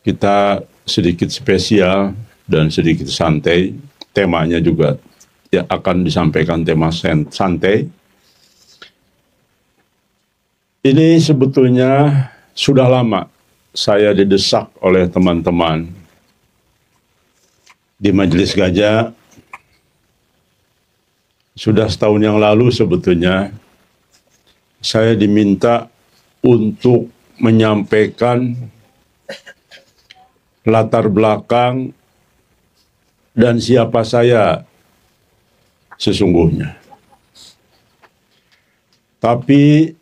Kita sedikit spesial dan sedikit santai. Temanya juga ya, akan disampaikan tema santai. Ini sebetulnya sudah lama saya didesak oleh teman-teman di Majelis Gajah. Sudah setahun yang lalu sebetulnya saya diminta untuk menyampaikan latar belakang dan siapa saya sesungguhnya. Tapi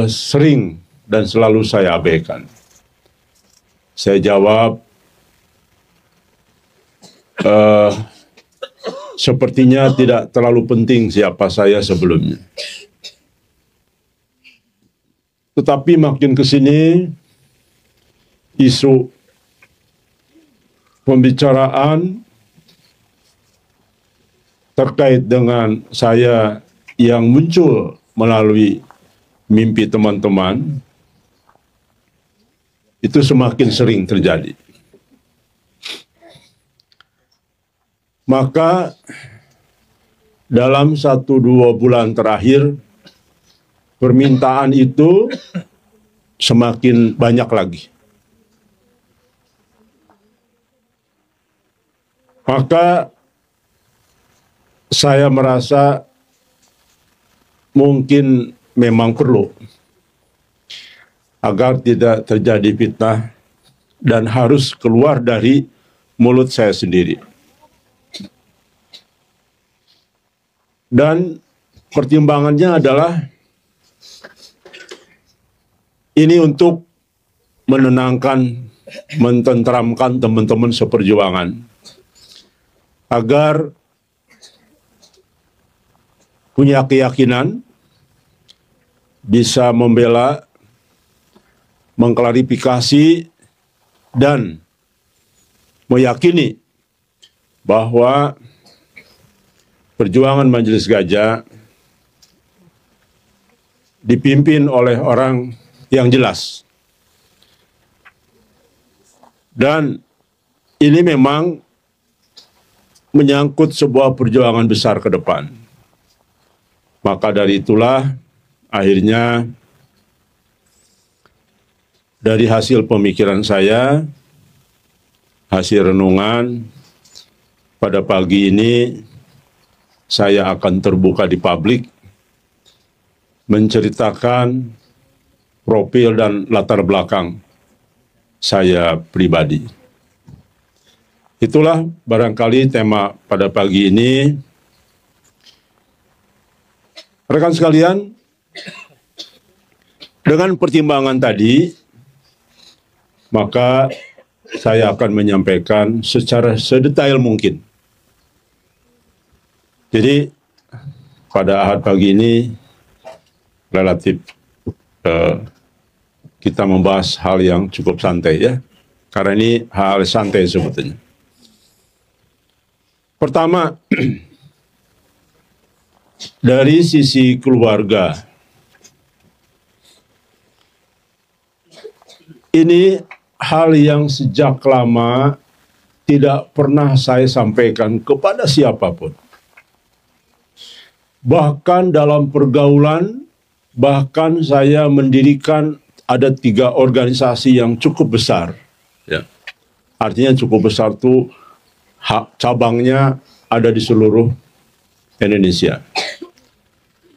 sering dan selalu saya abaikan. Saya jawab, sepertinya tidak terlalu penting siapa saya sebelumnya. Tetapi makin ke sini, isu pembicaraan terkait dengan saya yang muncul melalui mimpi teman-teman, itu semakin sering terjadi. Maka dalam 1-2 bulan terakhir, permintaan itu semakin banyak lagi. Maka saya merasa mungkin memang perlu agar tidak terjadi fitnah dan harus keluar dari mulut saya sendiri. Dan pertimbangannya adalah ini untuk menenangkan, mententramkan teman-teman seperjuangan agar punya keyakinan, bisa membela, mengklarifikasi, dan meyakini bahwa perjuangan Majelis Gajah dipimpin oleh orang yang jelas. Dan ini memang menyangkut sebuah perjuangan besar ke depan. Maka dari itulah akhirnya dari hasil pemikiran saya, hasil renungan, pada pagi ini saya akan terbuka di publik menceritakan profil dan latar belakang saya pribadi. Itulah barangkali tema pada pagi ini. Rekan sekalian, dengan pertimbangan tadi, maka saya akan menyampaikan secara sedetail mungkin. Jadi, pada Ahad pagi ini, relatif kita membahas hal yang cukup santai ya, karena ini hal santai sebetulnya. Pertama, dari sisi keluarga, ini hal yang sejak lama tidak pernah saya sampaikan kepada siapapun. Bahkan dalam pergaulan, bahkan saya mendirikan ada 3 organisasi yang cukup besar. Ya. Artinya cukup besar itu cabangnya ada di seluruh Indonesia.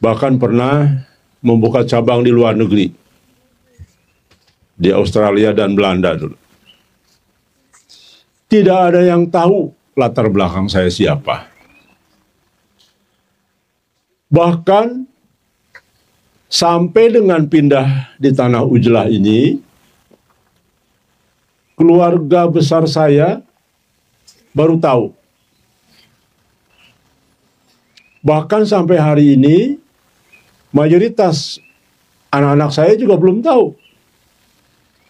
Bahkan pernah membuka cabang di luar negeri. Di Australia dan Belanda dulu. Tidak ada yang tahu latar belakang saya siapa. Bahkan sampai dengan pindah di Tanah Ujlah ini, keluarga besar saya baru tahu. Bahkan sampai hari ini, mayoritas anak-anak saya juga belum tahu.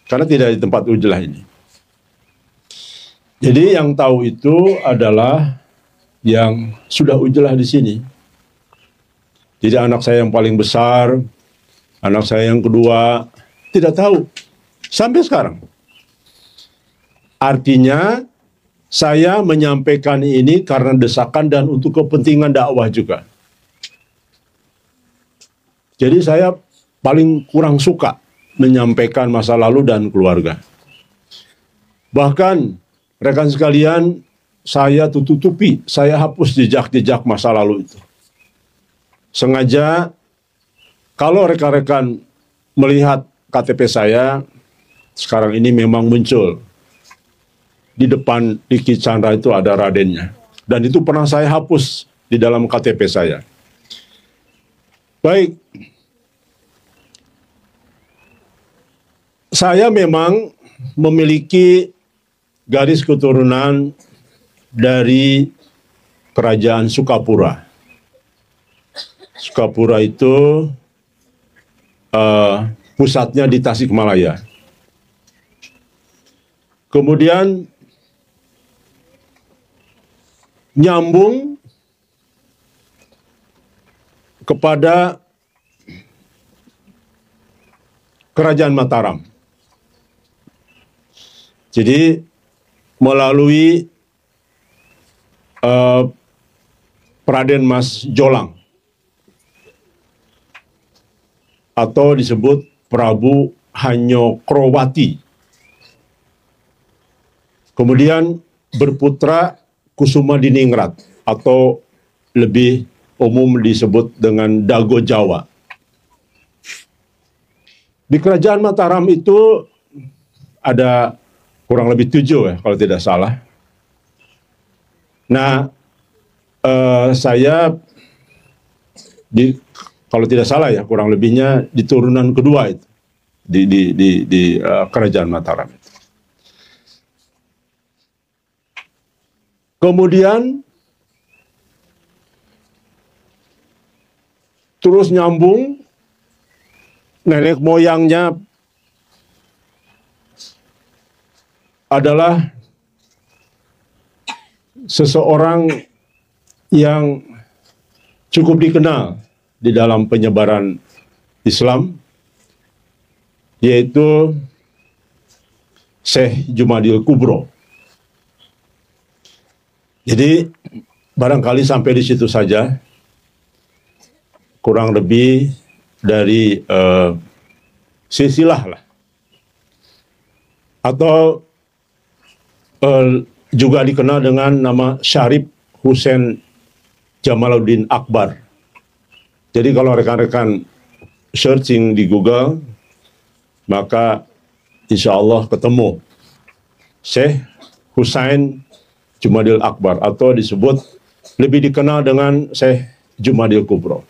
Karena tidak di tempat Ujlah ini. Jadi yang tahu itu adalah yang sudah Ujlah di sini. Jadi anak saya yang paling besar, anak saya yang kedua, tidak tahu. Sampai sekarang. Artinya, saya menyampaikan ini karena desakan dan untuk kepentingan dakwah juga. Jadi saya paling kurang suka menyampaikan masa lalu dan keluarga. Bahkan, rekan sekalian, saya tutupi, saya hapus jejak-jejak masa lalu itu. Sengaja, kalau rekan-rekan melihat KTP saya, sekarang ini memang muncul. Di depan Diki Chandra itu ada Radennya. Dan itu pernah saya hapus di dalam KTP saya. Baik. Saya memang memiliki garis keturunan dari Kerajaan Sukapura. Sukapura itu pusatnya di Tasikmalaya. Kemudian nyambung kepada Kerajaan Mataram. Jadi melalui Raden Mas Jolang atau disebut Prabu Hanyokrowati. Kemudian berputra Kusuma Diningrat atau lebih umum disebut dengan Dago Jawa. Di Kerajaan Mataram itu ada kurang lebih 7 ya kalau tidak salah. Nah, saya kalau tidak salah ya kurang lebihnya di turunan kedua itu di Kerajaan Mataram. Kemudian terus nyambung, nenek moyangnya adalah seseorang yang cukup dikenal di dalam penyebaran Islam, yaitu Syekh Jumadil Kubro. Jadi barangkali sampai di situ saja, kurang lebih dari silsilah lah. Atau juga dikenal dengan nama Syarif Hussein Jamaluddin Akbar. Jadi kalau rekan-rekan searching di Google, maka insya Allah ketemu Syekh Hussein Jumadil Akbar atau disebut lebih dikenal dengan Syekh Jumadil Kubro.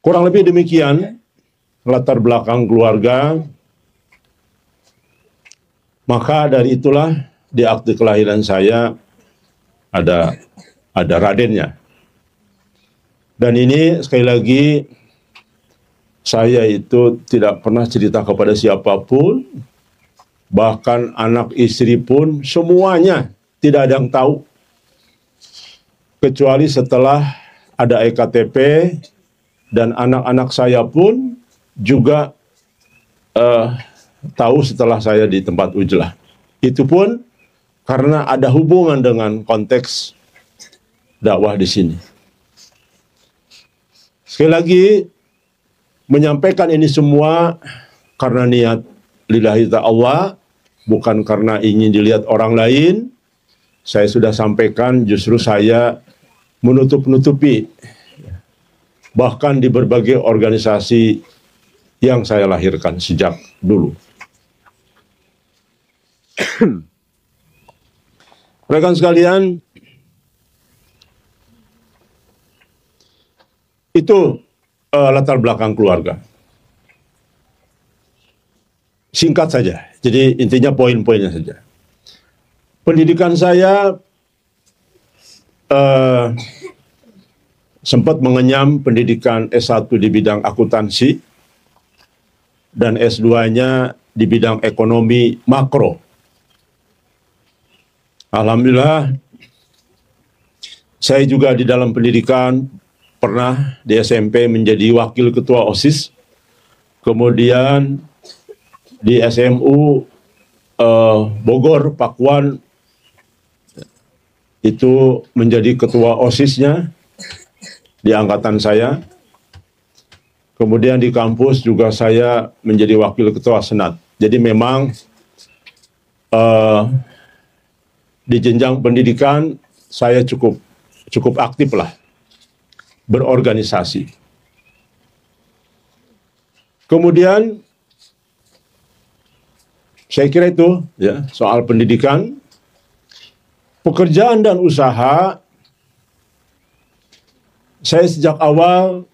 Kurang lebih demikian latar belakang keluarga. Maka dari itulah di akte kelahiran saya ada Radennya. Dan ini sekali lagi saya itu tidak pernah cerita kepada siapapun, bahkan anak istri pun semuanya tidak ada yang tahu. Kecuali setelah ada EKTP dan anak-anak saya pun juga tahu setelah saya di tempat ujlah. Itu pun karena ada hubungan dengan konteks dakwah di sini. Sekali lagi, menyampaikan ini semua karena niat lillahi ta'ala, bukan karena ingin dilihat orang lain. Saya sudah sampaikan, justru saya menutup-nutupi. Bahkan di berbagai organisasi yang saya lahirkan sejak dulu. Rekan sekalian, itu latar belakang keluarga. Singkat saja, jadi intinya poin-poinnya saja. Pendidikan saya sempat mengenyam pendidikan S1 di bidang akuntansi dan S2-nya di bidang ekonomi makro. Alhamdulillah, saya juga di dalam pendidikan pernah di SMP menjadi wakil ketua OSIS, kemudian di SMU Bogor, Pakuan, itu menjadi ketua OSIS-nya di angkatan saya. Kemudian di kampus juga saya menjadi wakil ketua senat. Jadi memang di jenjang pendidikan saya cukup aktif lah berorganisasi. Kemudian saya kira itu ya soal pendidikan, pekerjaan dan usaha. Saya sejak awal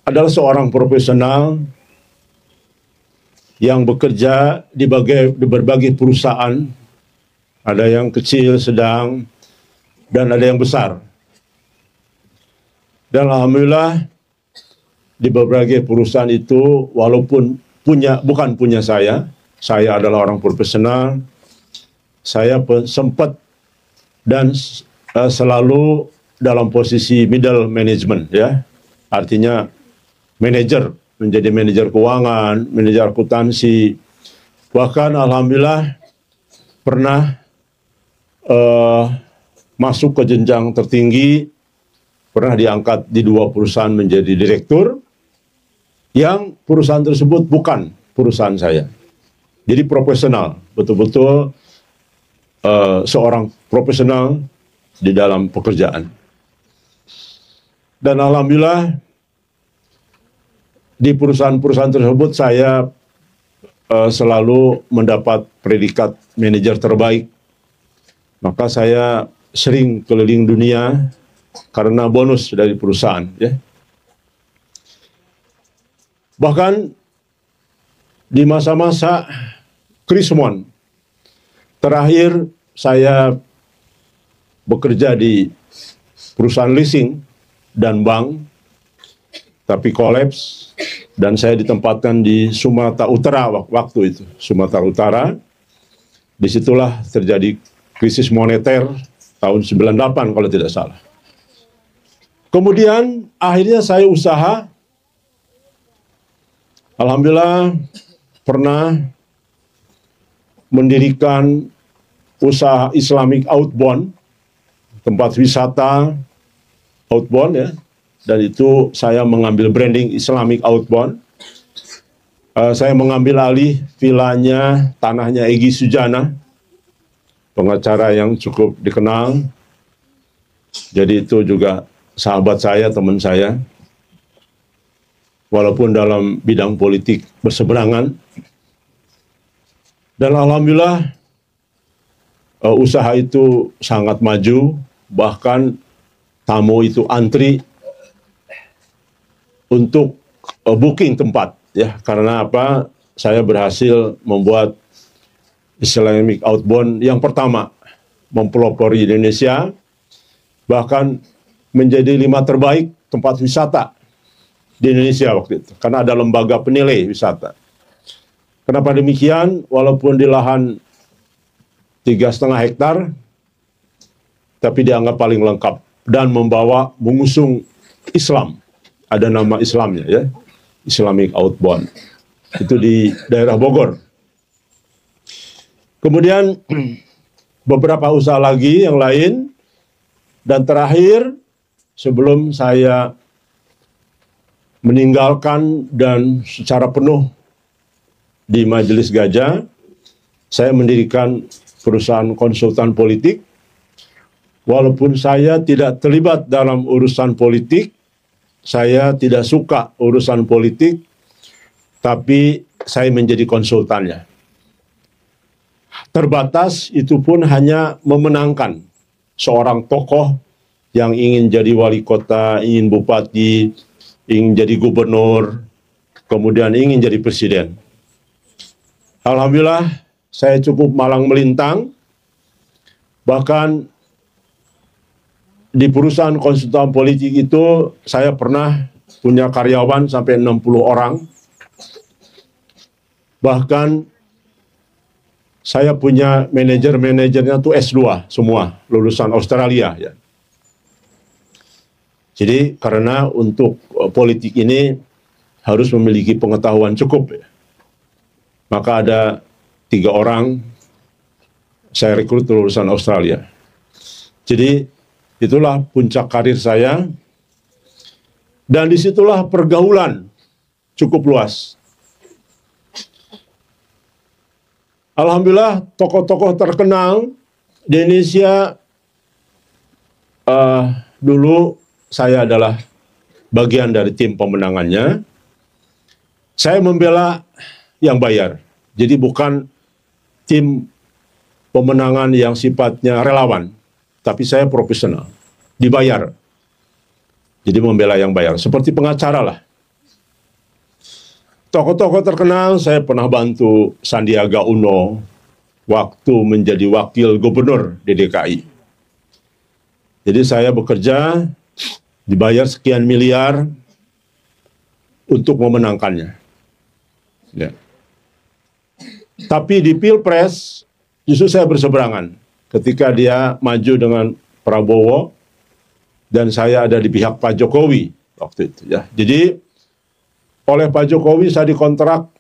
adalah seorang profesional yang bekerja di berbagai perusahaan. Ada yang kecil, sedang, dan ada yang besar. Dan alhamdulillah di berbagai perusahaan itu, walaupun bukan punya saya adalah orang profesional, saya sempat dan selalu dalam posisi middle management, ya, artinya manajer, menjadi manajer keuangan, manajer akuntansi, bahkan alhamdulillah pernah masuk ke jenjang tertinggi, pernah diangkat di 2 perusahaan menjadi direktur, yang perusahaan tersebut bukan perusahaan saya. Jadi profesional, betul-betul seorang profesional di dalam pekerjaan. Dan alhamdulillah di perusahaan-perusahaan tersebut saya selalu mendapat predikat manajer terbaik. Maka saya sering keliling dunia karena bonus dari perusahaan. Ya. Bahkan di masa-masa Krismon terakhir saya bekerja di perusahaan leasing dan bank, tapi kolaps, dan saya ditempatkan di Sumatera Utara waktu itu. Sumatera Utara, disitulah terjadi krisis moneter tahun 98 kalau tidak salah. Kemudian akhirnya saya usaha, alhamdulillah pernah mendirikan usaha Islamic Outbound, tempat wisata outbound ya, dan itu saya mengambil branding Islamic Outbound. Saya mengambil alih vilanya, tanahnya Egy Sujana, pengacara yang cukup dikenal. Jadi itu juga sahabat saya, teman saya. Walaupun dalam bidang politik berseberangan. Dan alhamdulillah usaha itu sangat maju, bahkan tamu itu antri untuk booking tempat ya, karena apa? Saya berhasil membuat Islamic Outbound yang pertama mempelopori Indonesia, bahkan menjadi 5 terbaik tempat wisata di Indonesia waktu itu, karena ada lembaga penilai wisata. Kenapa demikian? Walaupun di lahan 3,5 hektar, tapi dianggap paling lengkap dan mengusung Islam. Ada nama Islamnya ya, Islamic Outbound. Itu di daerah Bogor. Kemudian beberapa usaha lagi yang lain, dan terakhir sebelum saya meninggalkan dan secara penuh di Majelis Gajah, saya mendirikan perusahaan konsultan politik. Walaupun saya tidak terlibat dalam urusan politik, saya tidak suka urusan politik, tapi saya menjadi konsultannya. Terbatas, itu pun hanya memenangkan seorang tokoh yang ingin jadi wali kota, ingin bupati, ingin jadi gubernur, kemudian ingin jadi presiden. Alhamdulillah, saya cukup malang melintang, bahkan di perusahaan konsultan politik itu saya pernah punya karyawan sampai 60 orang. Bahkan saya punya manajernya tuh S2 semua, lulusan Australia ya. Jadi karena untuk politik ini harus memiliki pengetahuan cukup ya. Maka ada 3 orang saya rekrut lulusan Australia. Jadi itulah puncak karir saya, dan disitulah pergaulan cukup luas. Alhamdulillah tokoh-tokoh terkenal di Indonesia, dulu saya adalah bagian dari tim pemenangannya. Saya membela yang bayar, jadi bukan tim pemenangan yang sifatnya relawan, tapi saya profesional, dibayar. Jadi membela yang bayar, seperti pengacara lah. Tokoh-tokoh terkenal, saya pernah bantu Sandiaga Uno waktu menjadi wakil gubernur di DKI. Jadi saya bekerja, dibayar sekian miliar untuk memenangkannya. Ya. Tapi di Pilpres, justru saya berseberangan. Ketika dia maju dengan Prabowo, dan saya ada di pihak Pak Jokowi waktu itu. Ya. Jadi oleh Pak Jokowi saya dikontrak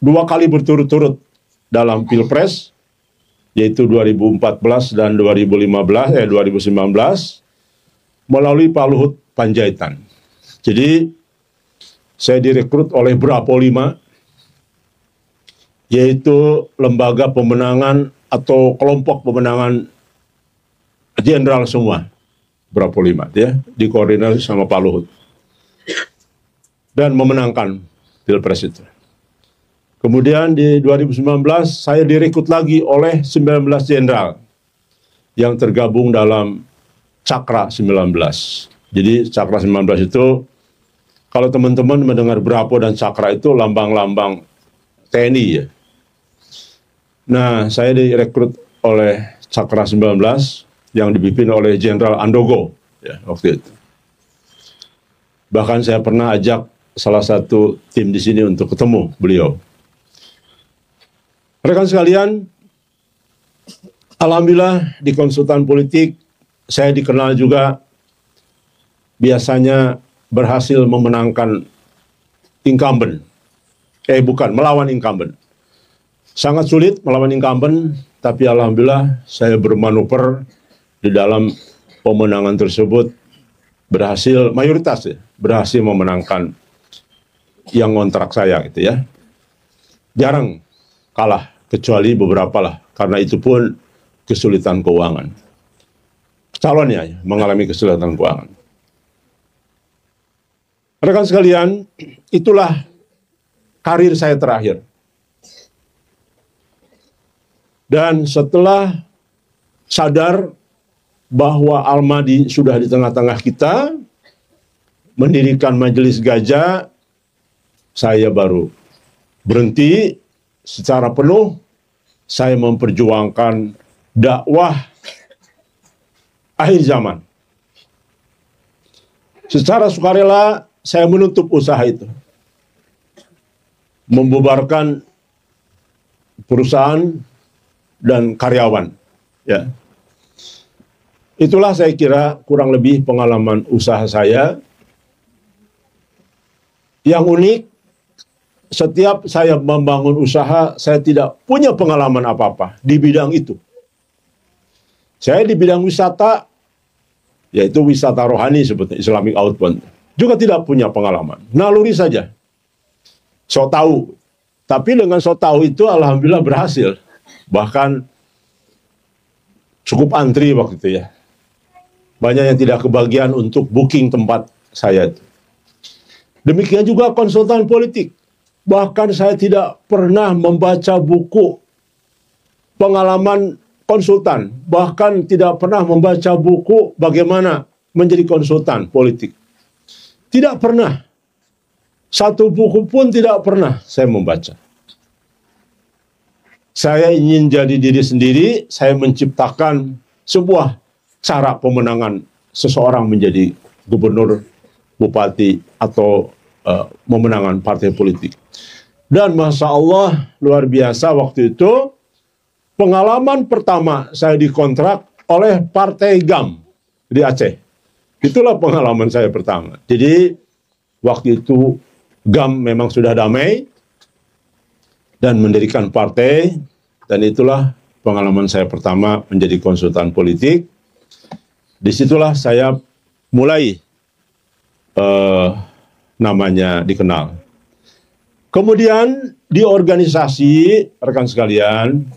2 kali berturut-turut dalam Pilpres, yaitu 2014 dan 2019 melalui Pak Luhut Panjaitan. Jadi saya direkrut oleh Bravo 5, yaitu lembaga pemenangan atau kelompok pemenangan jenderal semua, Bravo 5, ya, dikoordinasi sama Pak Luhut. Dan memenangkan Pilpres itu. Kemudian di 2019 saya direkrut lagi oleh 19 jenderal yang tergabung dalam Cakra 19. Jadi Cakra 19 itu, kalau teman-teman mendengar Bravo dan Cakra itu lambang-lambang TNI ya. Nah, saya direkrut oleh Cakra 19 yang dipimpin oleh Jenderal Andogo ya, waktu itu. Bahkan saya pernah ajak salah satu tim di sini untuk ketemu beliau. Rekan sekalian, alhamdulillah di konsultan politik saya dikenal juga biasanya berhasil memenangkan incumbent. Melawan incumbent. Sangat sulit melawan incumbent, tapi alhamdulillah saya bermanuver di dalam pemenangan tersebut, berhasil mayoritas ya, berhasil memenangkan yang ngontrak saya gitu ya. Jarang kalah, kecuali beberapa lah, karena itu pun kesulitan keuangan. Calonnya ya, mengalami kesulitan keuangan. Rekan sekalian, itulah karir saya terakhir. Dan setelah sadar bahwa Almadi sudah di tengah-tengah kita, mendirikan Majelis Gajah, saya baru berhenti secara penuh. Saya memperjuangkan dakwah akhir zaman. Secara sukarela saya menutup usaha itu, membubarkan perusahaan dan karyawan. Ya, itulah saya kira kurang lebih pengalaman usaha saya. Yang unik, setiap saya membangun usaha, saya tidak punya pengalaman apa-apa di bidang itu. Saya di bidang wisata, yaitu wisata rohani sebetulnya, Islamic outbound, juga tidak punya pengalaman. Naluri saja. So tahu. Tapi dengan so tahu itu alhamdulillah berhasil. Bahkan cukup antri waktu itu ya. Banyak yang tidak kebagian untuk booking tempat saya itu. Demikian juga konsultan politik. Bahkan saya tidak pernah membaca buku pengalaman konsultan. Bahkan tidak pernah membaca buku bagaimana menjadi konsultan politik. Tidak pernah. Satu buku pun tidak pernah saya membaca. Saya ingin jadi diri sendiri, saya menciptakan sebuah cara pemenangan seseorang menjadi gubernur, bupati, atau memenangkan partai politik. Dan Masya Allah, luar biasa waktu itu, pengalaman pertama saya dikontrak oleh Partai GAM di Aceh. Itulah pengalaman saya pertama. Jadi, waktu itu GAM memang sudah damai, dan mendirikan partai, Dan itulah pengalaman saya pertama menjadi konsultan politik. Disitulah saya mulai namanya dikenal. Kemudian di organisasi, rekan sekalian,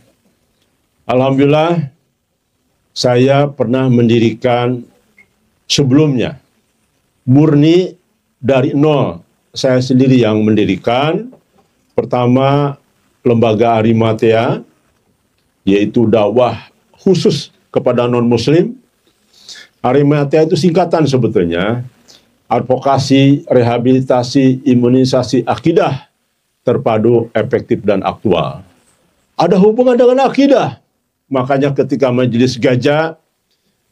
alhamdulillah saya pernah mendirikan sebelumnya, murni dari nol, saya sendiri yang mendirikan. Pertama, lembaga Arimatea, yaitu dakwah khusus kepada non-muslim. Arimatea itu singkatan sebetulnya, advokasi, rehabilitasi, imunisasi akidah, terpadu, efektif, dan aktual. Ada hubungan dengan akidah. Makanya ketika Majelis Gajah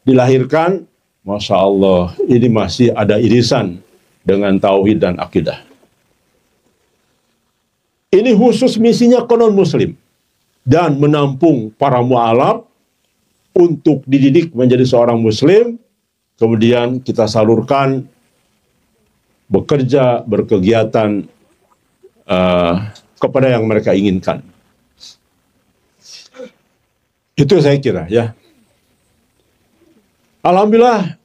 dilahirkan, Masya Allah, ini masih ada irisan dengan tauhid dan akidah. Ini khusus misinya ke non-muslim dan menampung para mu'alaf untuk dididik menjadi seorang muslim, kemudian kita salurkan bekerja, berkegiatan kepada yang mereka inginkan. Itu saya kira ya. Alhamdulillah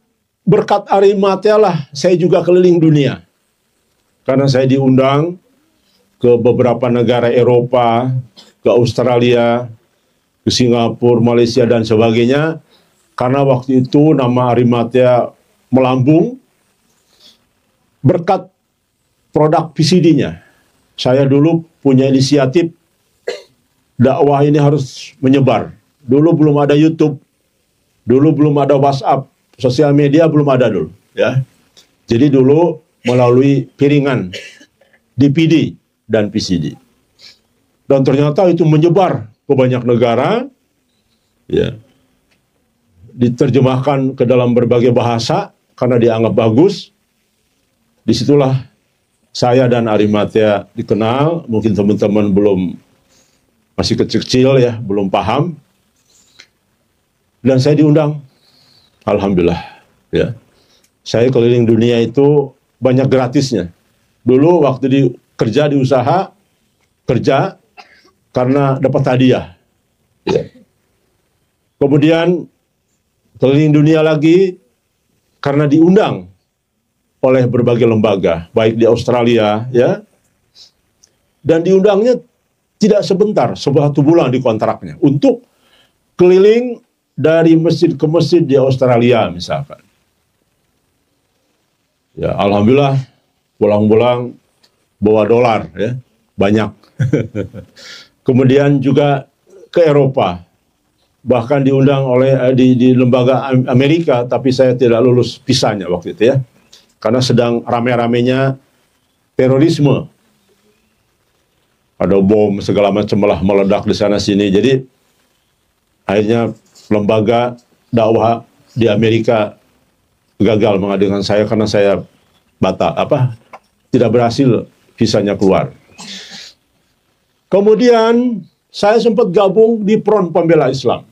berkat Arimatea lah saya juga keliling dunia. Karena saya diundang ke beberapa negara Eropa, ke Australia, ke Singapura, Malaysia, dan sebagainya. Karena waktu itu nama Arimatea melambung berkat produk PCD-nya. Saya dulu punya inisiatif dakwah ini harus menyebar. Dulu belum ada YouTube, dulu belum ada WhatsApp, sosial media belum ada dulu, ya. Jadi dulu melalui piringan DPD dan PCD. Dan ternyata itu menyebar ke banyak negara, ya. Diterjemahkan ke dalam berbagai bahasa karena dianggap bagus. Disitulah saya dan Arimatea dikenal. Mungkin teman-teman masih kecil-kecil ya, belum paham. Dan saya diundang, alhamdulillah, ya. Saya keliling dunia itu banyak gratisnya. Dulu waktu kerja di usaha, kerja karena dapat hadiah. Ya. Kemudian keliling dunia lagi karena diundang oleh berbagai lembaga, baik di Australia, ya. Dan diundangnya tidak sebentar, 1 bulan di kontraknya, untuk keliling dari masjid ke masjid di Australia misalkan. Ya, alhamdulillah pulang-pulang bawa dolar ya, banyak. Kemudian juga ke Eropa. Bahkan diundang oleh di lembaga Amerika, tapi saya tidak lulus visanya waktu itu ya. Karena sedang rame-ramenya terorisme. Ada bom segala macam lah meledak di sana sini. Jadi akhirnya lembaga dakwah di Amerika gagal mengadakan saya karena saya tidak berhasil visanya keluar. Kemudian saya sempat gabung di Front Pembela Islam.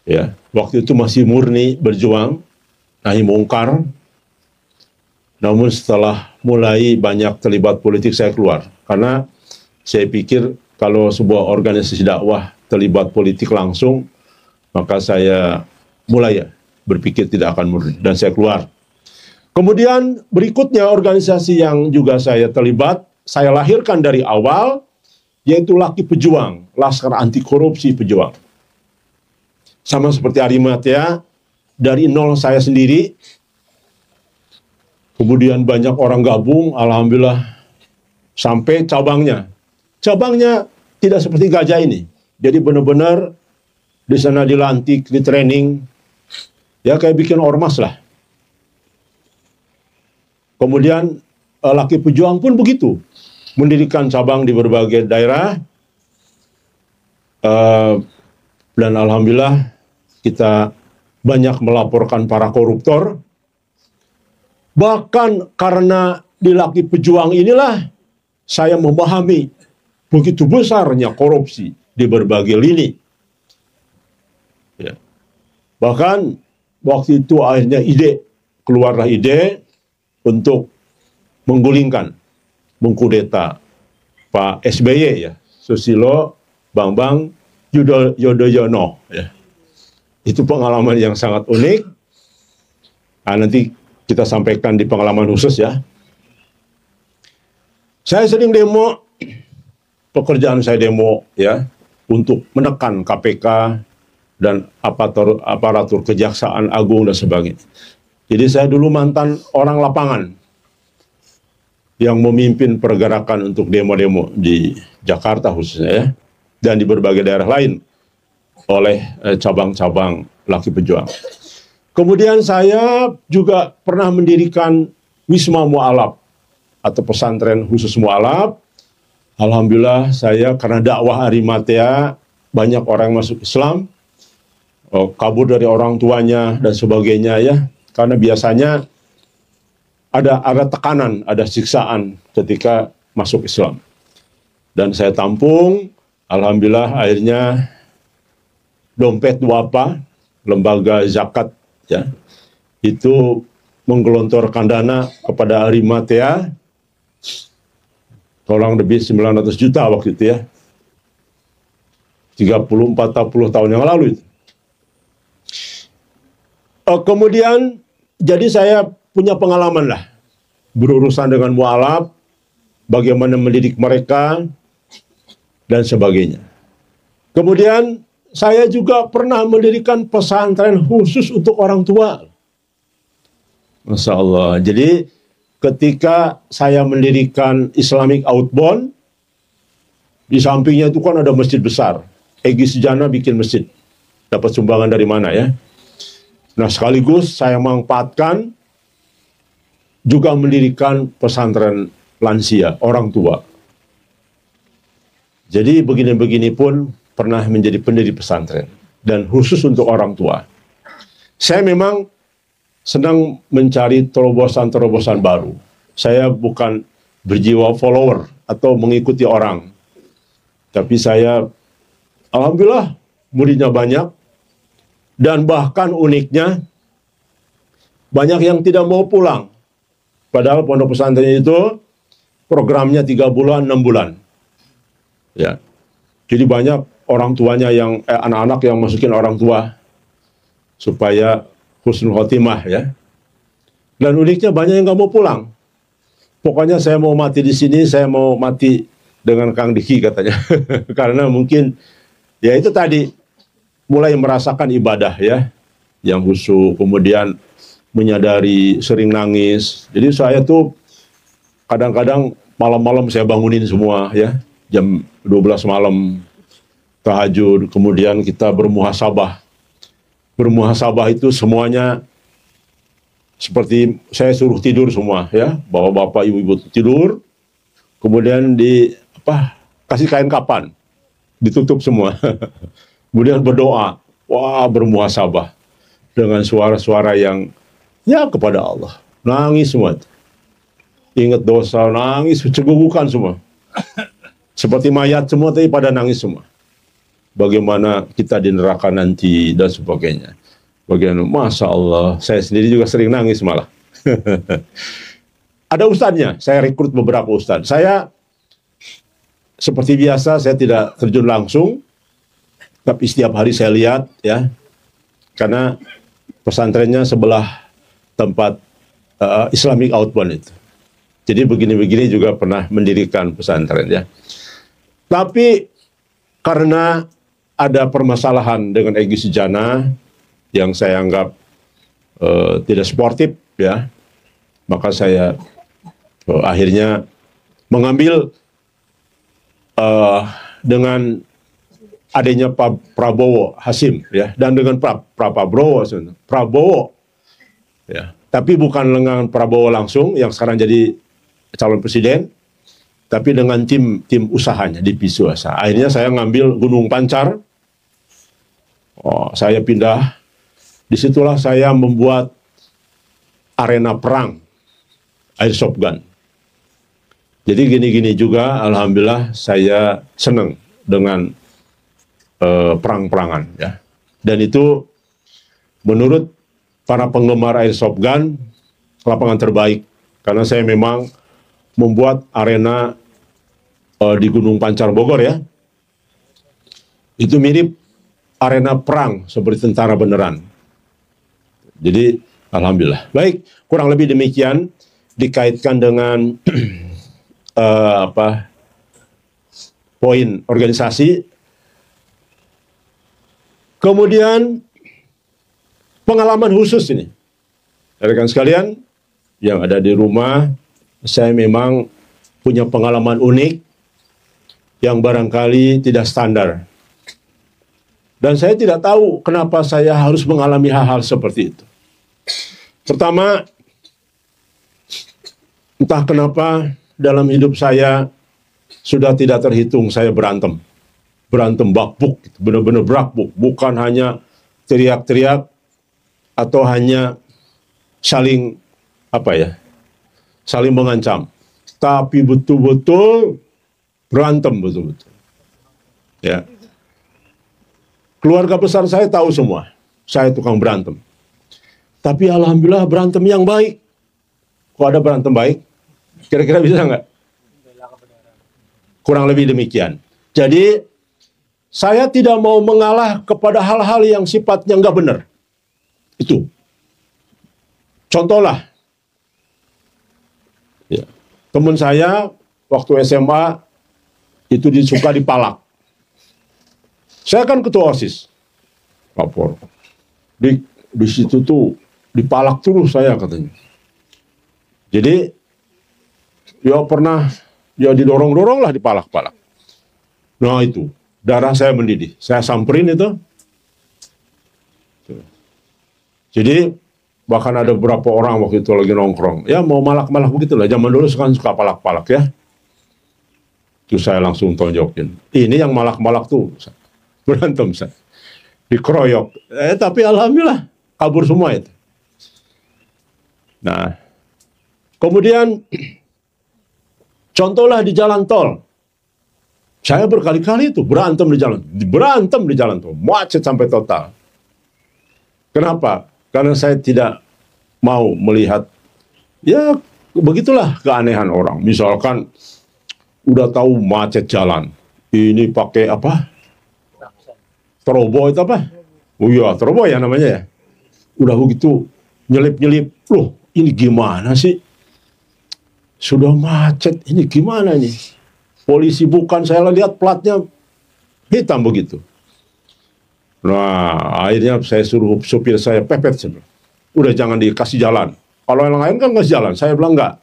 Ya, waktu itu masih murni berjuang, nahi mungkar. Namun setelah mulai banyak terlibat politik saya keluar karena saya pikir kalau sebuah organisasi dakwah terlibat politik langsung, maka saya mulai berpikir tidak akan murni, dan saya keluar. Kemudian berikutnya organisasi yang juga saya terlibat, saya lahirkan dari awal, yaitu Laki Pejuang, Laskar Anti Korupsi Pejuang. Sama seperti Arimatea, dari nol saya sendiri, kemudian banyak orang gabung, alhamdulillah, sampai cabangnya. Cabangnya tidak seperti Gajah ini. Jadi benar-benar di sana dilantik, di training, ya kayak bikin ormas lah. Kemudian Laki Pejuang pun begitu, mendirikan cabang di berbagai daerah, dan alhamdulillah kita banyak melaporkan para koruptor. Bahkan karena di Laki Pejuang inilah saya memahami begitu besarnya korupsi di berbagai lini. Ya. Bahkan waktu itu akhirnya keluarlah ide untuk menggulingkan, mengkudeta Pak SBY ya, Susilo Bambang Yudhoyono. Ya. Itu pengalaman yang sangat unik. Nah, nanti kita sampaikan di pengalaman khusus ya. Saya sering demo, pekerjaan saya demo ya, untuk menekan KPK dan aparatur Kejaksaan Agung dan sebagainya. Jadi saya dulu mantan orang lapangan yang memimpin pergerakan untuk demo-demo di Jakarta khususnya ya, dan di berbagai daerah lain oleh cabang-cabang laki pejuang. Kemudian saya juga pernah mendirikan Wisma Mu'alaf atau pesantren khusus Mu'alaf. Alhamdulillah saya karena dakwah Arimatea banyak orang masuk Islam, kabur dari orang tuanya dan sebagainya ya. Karena biasanya ada tekanan, ada siksaan ketika masuk Islam. Dan saya tampung, alhamdulillah akhirnya Dompet Duafa, lembaga zakat ya, itu menggelontorkan dana kepada Arimatea, kurang lebih 900 juta waktu itu ya. 30-40 tahun yang lalu itu. Kemudian, jadi saya punya pengalaman lah, berurusan dengan mu'alaf, bagaimana mendidik mereka, dan sebagainya. Kemudian, saya juga pernah mendirikan pesantren khusus untuk orang tua. Masya Allah. Jadi, ketika saya mendirikan Islamic Outbound, di sampingnya itu kan ada masjid besar. Egy Sujana bikin masjid. Dapat sumbangan dari mana ya? Nah, sekaligus saya manfaatkan juga mendirikan pesantren lansia, orang tua. Jadi begini-begini pun pernah menjadi pendiri pesantren. Dan khusus untuk orang tua. Saya memang senang mencari terobosan-terobosan baru. Saya bukan berjiwa follower atau mengikuti orang. Tapi saya, alhamdulillah, muridnya banyak. Dan bahkan uniknya, banyak yang tidak mau pulang. Padahal pondok pesantren itu programnya 3 bulan, 6 bulan. Ya. Jadi banyak orang tuanya yang, anak-anak yang masukin orang tua. Supaya husnul khotimah ya. Dan uniknya banyak yang nggak mau pulang. Pokoknya saya mau mati di sini, saya mau mati dengan Kang Diki katanya. Karena mungkin, ya itu tadi, mulai merasakan ibadah ya, yang khusyuk, kemudian menyadari sering nangis. Jadi saya tuh kadang-kadang malam-malam saya bangunin semua ya, jam 12 malam tahajud, kemudian kita bermuhasabah. Bermuhasabah itu semuanya seperti saya suruh tidur semua ya, bapak-bapak, ibu-ibu tidur, kemudian kasih kain kapan, ditutup semua. Kemudian berdoa, wah bermuhasabah dengan suara-suara yang ya kepada Allah. Nangis semua. Ingat dosa, nangis, cegugukan semua. Seperti mayat semua, tapi pada nangis semua. Bagaimana kita di neraka nanti dan sebagainya. Bagaimana, Masya Allah, saya sendiri juga sering nangis malah. Ada ustadznya, saya rekrut beberapa ustadz. Saya seperti biasa, saya tidak terjun langsung. Tapi setiap hari saya lihat ya, karena pesantrennya sebelah tempat Islamic Outbound itu. Jadi begini-begini juga pernah mendirikan pesantren ya. Tapi karena ada permasalahan dengan Egy Sujana yang saya anggap tidak sportif ya, maka saya akhirnya mengambil dengan adanya Pak Prabowo Hasim ya, dan dengan Prabowo ya, tapi bukan dengan Prabowo langsung yang sekarang jadi calon presiden, tapi dengan tim usahanya di Pisuasa. Akhirnya saya ngambil Gunung Pancar, saya pindah, disitulah saya membuat arena perang airsoft gun. Jadi gini-gini juga, alhamdulillah saya senang dengan perang-perangan ya. Dan itu menurut para penggemar airsoft gun lapangan terbaik, karena saya memang membuat arena di Gunung Pancar Bogor ya, Itu mirip arena perang seperti tentara beneran. Jadi alhamdulillah. Baik, kurang lebih demikian dikaitkan dengan poin organisasi. Kemudian pengalaman khusus ini. Rekan sekalian yang ada di rumah, saya memang punya pengalaman unik yang barangkali tidak standar. Dan saya tidak tahu kenapa saya harus mengalami hal-hal seperti itu. Pertama, entah kenapa dalam hidup saya sudah tidak terhitung saya berantem. Berantem bakbuk, benar-benar bakbuk. Bukan hanya teriak-teriak atau hanya saling saling mengancam. Tapi betul-betul berantem betul-betul. Ya. Keluarga besar saya tahu semua, saya tukang berantem. Tapi alhamdulillah berantem yang baik. Kok ada berantem baik? Kira-kira bisa nggak? Kurang lebih demikian. Jadi, saya tidak mau mengalah kepada hal-hal yang sifatnya nggak benar. Itu. Contohlah. Ya. Teman saya, waktu SMA, itu suka dipalak. Saya kan ketua OSIS, lapor. Di situ tuh dipalak terus saya katanya. Jadi ya pernah ya didorong-dorong lah dipalak-palak. Nah itu darah saya mendidih. Saya samperin itu. Jadi bahkan ada beberapa orang waktu itu lagi nongkrong. Ya mau malak-malak begitulah. Zaman dulu kan suka palak-palak ya. Terus saya langsung tonjokin. Ini yang malak-malak tuh. Berantem saya. Dikeroyok. Tapi alhamdulillah kabur semua itu. Nah, kemudian contohlah di jalan tol. Saya berkali-kali itu berantem di jalan tol, macet sampai total. Kenapa? Karena saya tidak mau melihat ya begitulah keanehan orang. Misalkan udah tahu macet jalan, ini pakai apa? Teroboh itu apa? Oh iya, teroboh ya namanya ya. Udah begitu nyelip-nyelip. Loh, ini gimana sih? Sudah macet, ini gimana nih? Polisi bukan, saya lihat platnya hitam begitu. Nah, akhirnya saya suruh supir saya pepet. Udah jangan dikasih jalan. Kalau yang lain kan ngasih jalan, saya bilang enggak.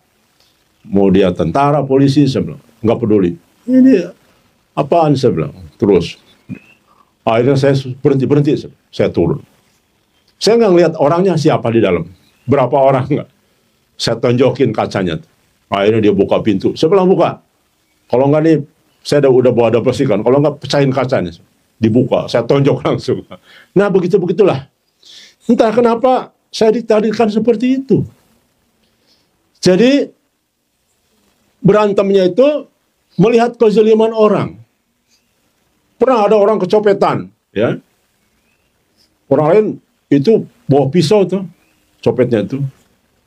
Mau dia tentara, polisi, saya bilang enggak peduli. Ini apaan, saya bilang. Terus. Akhirnya saya berhenti, saya turun. Saya nggak ngeliat orangnya siapa di dalam. Berapa orang nggak. Saya tonjokin kacanya. Akhirnya dia buka pintu. Saya bilang buka. Kalau nggak nih, saya udah bawa bersihkan. Kalau nggak, pecahin kacanya. Dibuka, saya tonjok langsung. Nah, begitulah. Entah kenapa saya ditarikan seperti itu. Jadi, berantemnya itu melihat kezaliman orang. Pernah ada orang kecopetan, ya. Orang lain itu bawa pisau tuh, copetnya itu.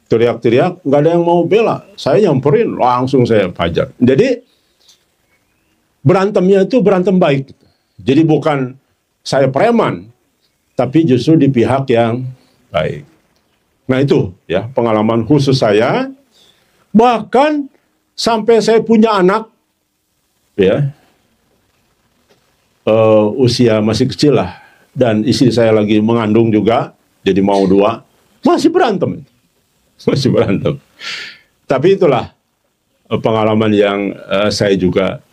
Teriak-teriak, nggak ada yang mau bela. Saya nyamperin, langsung saya pajar. Jadi, berantemnya itu berantem baik. Jadi bukan saya preman, tapi justru di pihak yang baik. Nah itu, ya, pengalaman khusus saya. Bahkan sampai saya punya anak, ya, usia masih kecil lah, dan istri saya lagi mengandung juga, jadi mau 2, masih berantem. Tapi itulah pengalaman yang saya juga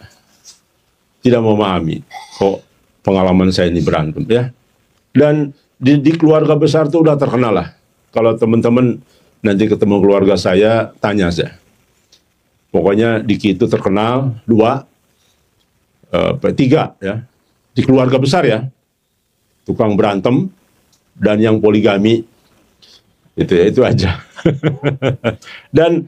tidak memahami kok pengalaman saya ini berantem, ya. Dan di keluarga besar itu udah terkenal lah. Kalau teman-teman nanti ketemu keluarga saya, tanya saja. Pokoknya Diki itu terkenal 2, 3 ya. Di keluarga besar ya, tukang berantem dan yang poligami, itu aja. Dan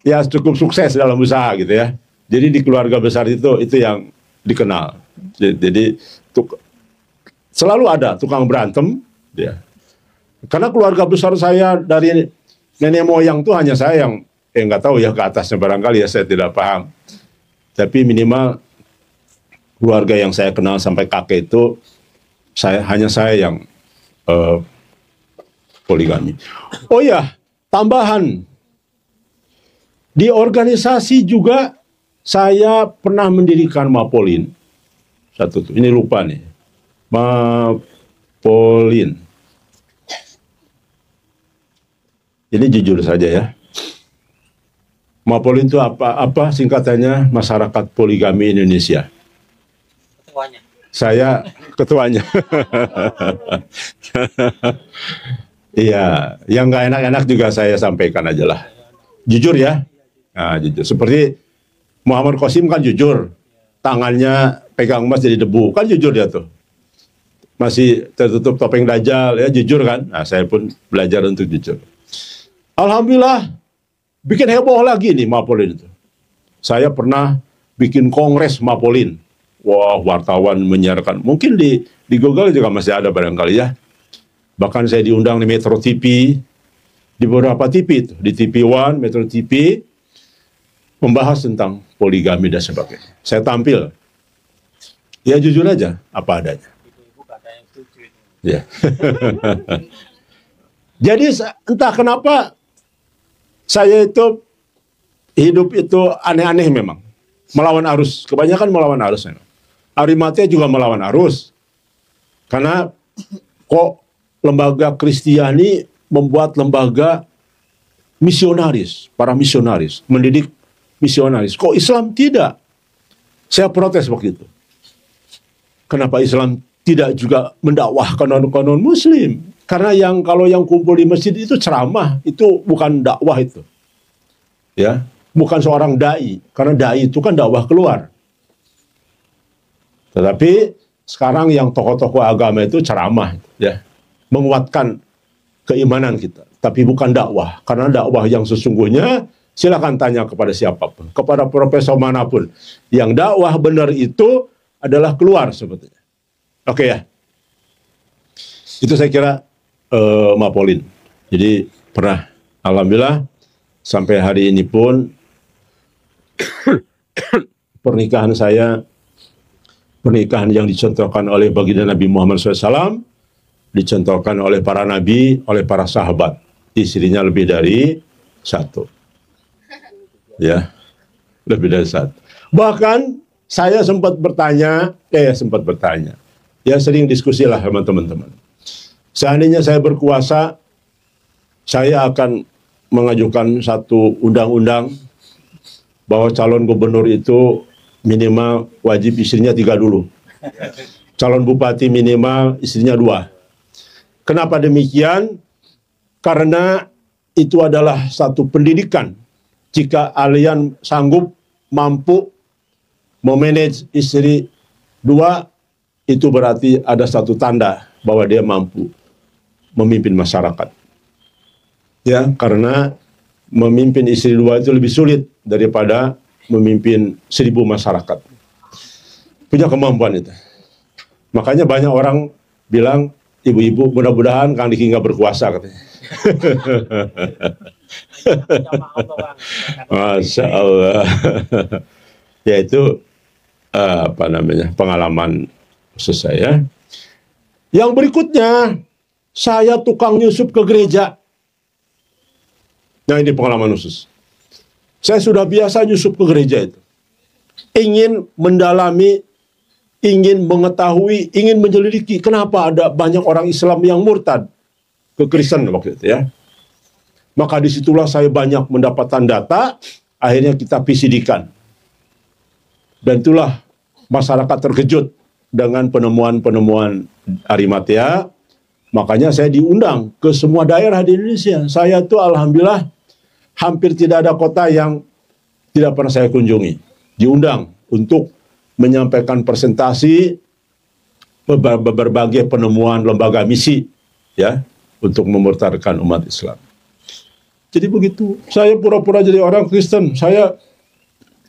ya cukup sukses dalam usaha gitu ya. Jadi di keluarga besar itu yang dikenal. Jadi selalu ada tukang berantem, ya. Karena keluarga besar saya dari nenek moyang tuh hanya saya yang nggak tahu ya ke atasnya barangkali ya saya tidak paham. Tapi minimal keluarga yang saya kenal sampai kakek itu hanya saya yang poligami. Oh ya, tambahan di organisasi juga saya pernah mendirikan Mapolin. Satu tuh, ini lupa nih. Mapolin. Ini jujur saja ya. Mapolin itu apa singkatannya? Masyarakat Poligami Indonesia. Ketuanya. Saya ketuanya. Iya, yang nggak enak-enak juga saya sampaikan aja lah. Jujur ya. Nah, jujur. Seperti Muhammad Qasim kan jujur. Tangannya pegang emas jadi debu. Kan jujur dia tuh. Masih tertutup topeng Dajjal, ya jujur kan. Nah, saya pun belajar untuk jujur. Alhamdulillah, bikin heboh lagi nih Mapolin itu. Saya pernah bikin kongres Mapolin. Wah, wartawan menyiarkan. Mungkin di Google juga masih ada barangkali ya. Bahkan saya diundang di Metro TV, di beberapa TV itu, di TV One, Metro TV, membahas tentang poligami dan sebagainya. Saya tampil. Ya jujur aja, apa adanya. Ibu-ibu kata yang setuju itu. Ya. Jadi entah kenapa saya itu hidup itu aneh-aneh memang. Melawan arus, kebanyakan melawan arus memang. Arimatea juga melawan arus. Karena kok lembaga Kristiani membuat lembaga misionaris, para misionaris, mendidik misionaris. Kok Islam tidak? Saya protes waktu itu. Kenapa Islam tidak juga mendakwahkan kanon-kanon Muslim? Karena kalau yang kumpul di masjid itu ceramah, itu bukan dakwah itu. Ya, bukan seorang dai, karena dai itu kan dakwah keluar. Tetapi sekarang yang tokoh-tokoh agama itu ceramah, ya, menguatkan keimanan kita, tapi bukan dakwah. Karena dakwah yang sesungguhnya silakan tanya kepada siapapun, kepada profesor manapun. Yang dakwah benar itu adalah keluar sebetulnya. Oke ya. Itu saya kira Mapolin. Jadi pernah, alhamdulillah sampai hari ini pun pernikahan saya, pernikahan yang dicontohkan oleh baginda Nabi Muhammad SAW, dicontohkan oleh para nabi, oleh para sahabat. Istrinya lebih dari satu. Ya, lebih dari satu. Bahkan saya sempat bertanya, ya sering diskusi lah sama teman-teman. Seandainya saya berkuasa, saya akan mengajukan satu undang-undang bahwa calon gubernur itu minimal wajib istrinya 3 dulu. Calon bupati minimal istrinya 2. Kenapa demikian? Karena itu adalah satu pendidikan. Jika kalian sanggup, mampu memanage istri 2, itu berarti ada satu tanda bahwa dia mampu memimpin masyarakat. Ya, karena memimpin istri 2 itu lebih sulit daripada memimpin 1000 masyarakat. Punya kemampuan itu. Makanya banyak orang bilang, ibu-ibu mudah-mudahan Kang Diki nggak berkuasa katanya. Masya Allah. Ya itu pengalaman khusus saya. Yang berikutnya, saya tukang nyusup ke gereja. Nah ini pengalaman khusus. Saya sudah biasa nyusup ke gereja itu. Ingin mendalami, ingin mengetahui, ingin menyelidiki kenapa ada banyak orang Islam yang murtad ke Kristen waktu itu ya. Maka disitulah saya banyak mendapatkan data, akhirnya kita PCD-kan. Dan itulah masyarakat terkejut dengan penemuan-penemuan Arimatea. Makanya saya diundang ke semua daerah di Indonesia. Saya tuh alhamdulillah hampir tidak ada kota yang tidak pernah saya kunjungi. Diundang untuk menyampaikan presentasi berbagai penemuan lembaga misi ya untuk memurtadkan umat Islam. Jadi begitu. Saya pura-pura jadi orang Kristen. Saya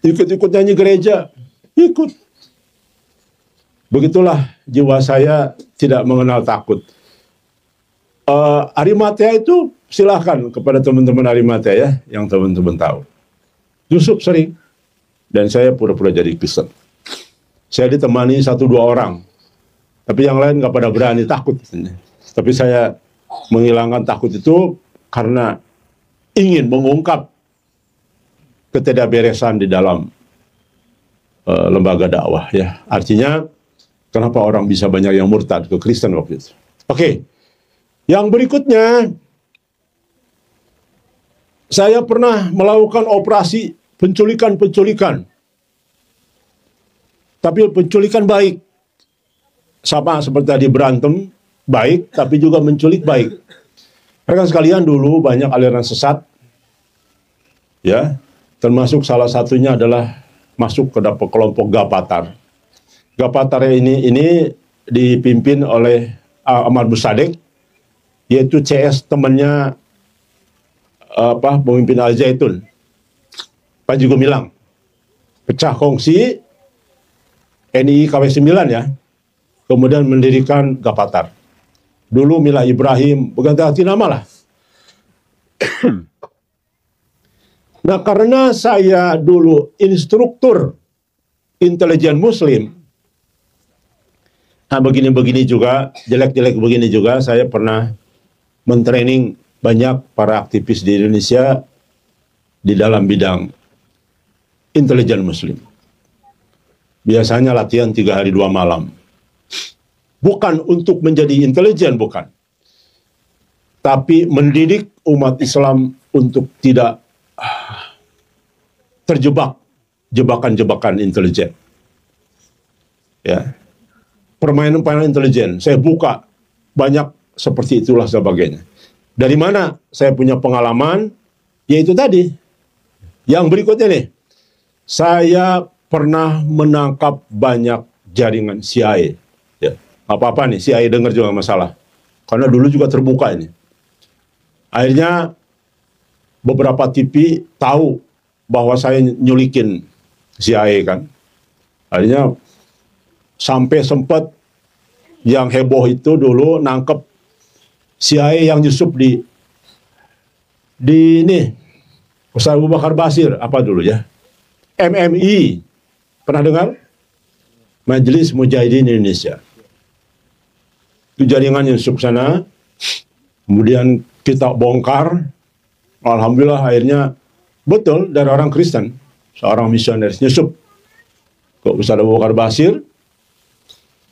ikut-ikut nyanyi gereja. Ikut. Begitulah jiwa saya tidak mengenal takut. Arimatea itu silahkan kepada teman-teman Arimatea ya, yang teman-teman tahu. Yusuf sering. Dan saya pura-pura jadi Kristen. Saya ditemani 1-2 orang. Tapi yang lain nggak pada berani, takut. Tapi saya menghilangkan takut itu karena ingin mengungkap ketidakberesan di dalam lembaga dakwah. Ya, artinya kenapa orang bisa banyak yang murtad ke Kristen waktu itu. Oke, yang berikutnya, saya pernah melakukan operasi penculikan. Tapi penculikan baik. Sama seperti tadi berantem, baik, tapi juga menculik baik. Rekan sekalian, dulu banyak aliran sesat. Ya, termasuk salah satunya adalah masuk ke dalam kelompok Gapatar. Gapatar ini dipimpin oleh Ahmad Musaddiq, yaitu CS temannya pemimpin Al Zaitun, Panji Gumilang. Pecah kongsi NII KW 9 ya, kemudian mendirikan Gapatar. Dulu Milah Ibrahim berganti-ganti nama lah. Nah, karena saya dulu instruktur intelijen Muslim, nah begini-begini juga, jelek-jelek begini juga, saya pernah mentraining banyak para aktivis di Indonesia di dalam bidang intelijen Muslim. Biasanya latihan 3 hari 2 malam. Bukan untuk menjadi intelijen, bukan. Tapi mendidik umat Islam untuk tidak terjebak jebakan-jebakan intelijen. Ya. Permainan-permainan intelijen, saya buka banyak seperti itulah sebagainya. Dari mana saya punya pengalaman? Yaitu tadi. Yang berikutnya nih, saya pernah menangkap banyak jaringan CIA. Ya, apa-apa nih, CIA dengar juga masalah. Karena dulu juga terbuka ini. Akhirnya beberapa TV tahu bahwa saya nyulikin CIA kan. Akhirnya sampai sempat yang heboh itu dulu nangkep CIA yang nyusup di ini Ustaz Abu Bakar Basir apa dulu ya, MMI, pernah dengar? Majelis Mujahidin Indonesia. Itu jaringan yang nyusup sana, kemudian kita bongkar. Alhamdulillah akhirnya betul dari orang Kristen, seorang misionaris nyusup ke Ustaz Abu Bakar Basir.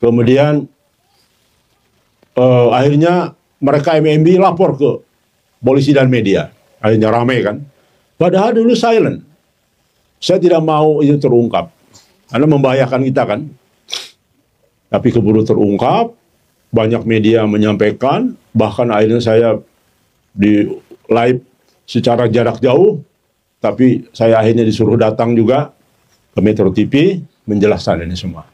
Kemudian akhirnya mereka MMB lapor ke polisi dan media. Akhirnya ramai kan. Padahal dulu silent. Saya tidak mau itu terungkap. Karena membahayakan kita kan. Tapi keburu terungkap. Banyak media menyampaikan. Bahkan akhirnya saya di live secara jarak jauh. Tapi saya akhirnya disuruh datang juga ke Metro TV. Menjelaskan ini semua.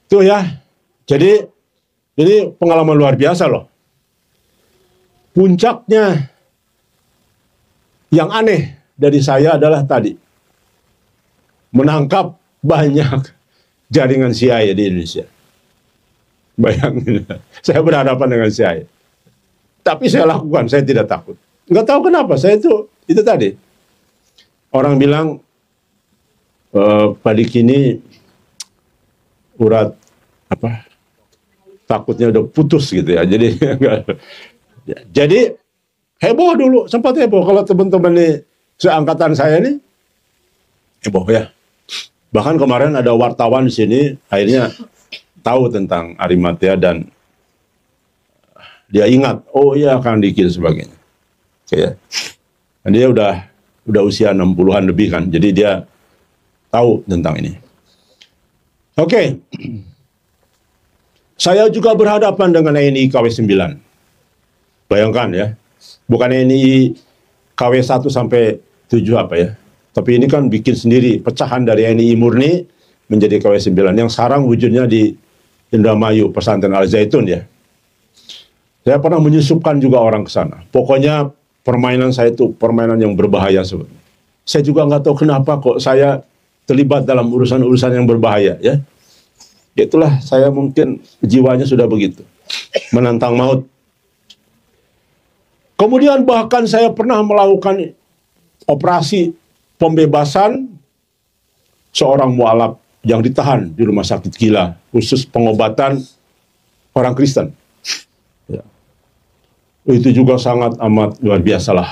Itu ya. Jadi ini pengalaman luar biasa loh. Puncaknya yang aneh dari saya adalah tadi. Menangkap banyak jaringan CIA di Indonesia. Bayangin, saya berhadapan dengan CIA. Tapi saya lakukan, saya tidak takut. Nggak tahu kenapa, saya itu tadi. Orang bilang, Pak Diki ini urat takutnya udah putus gitu ya. Jadi heboh dulu, sempat heboh kalau teman-teman nih seangkatan saya nih heboh ya. Bahkan kemarin ada wartawan di sini akhirnya tahu tentang Arimatea dan dia ingat, oh iya Kang Diki dan sebagainya. Oke ya. Dan dia udah usia 60-an lebih kan. Jadi dia tahu tentang ini. Oke. Saya juga berhadapan dengan NII KW 9. Bayangkan ya. Bukan NII KW 1 sampai 7 apa ya. Tapi ini kan bikin sendiri. Pecahan dari NII murni menjadi KW 9. Yang sekarang wujudnya di Indramayu, Pesantren Al Zaitun ya. Saya pernah menyusupkan juga orang ke sana. Pokoknya permainan saya itu permainan yang berbahaya sebenarnya. Saya juga nggak tahu kenapa kok saya terlibat dalam urusan-urusan yang berbahaya ya. Itulah saya mungkin jiwanya sudah begitu. Menantang maut. Kemudian bahkan saya pernah melakukan operasi pembebasan seorang mualaf yang ditahan di rumah sakit gila, khusus pengobatan orang Kristen. Ya. Itu juga sangat amat luar biasa lah.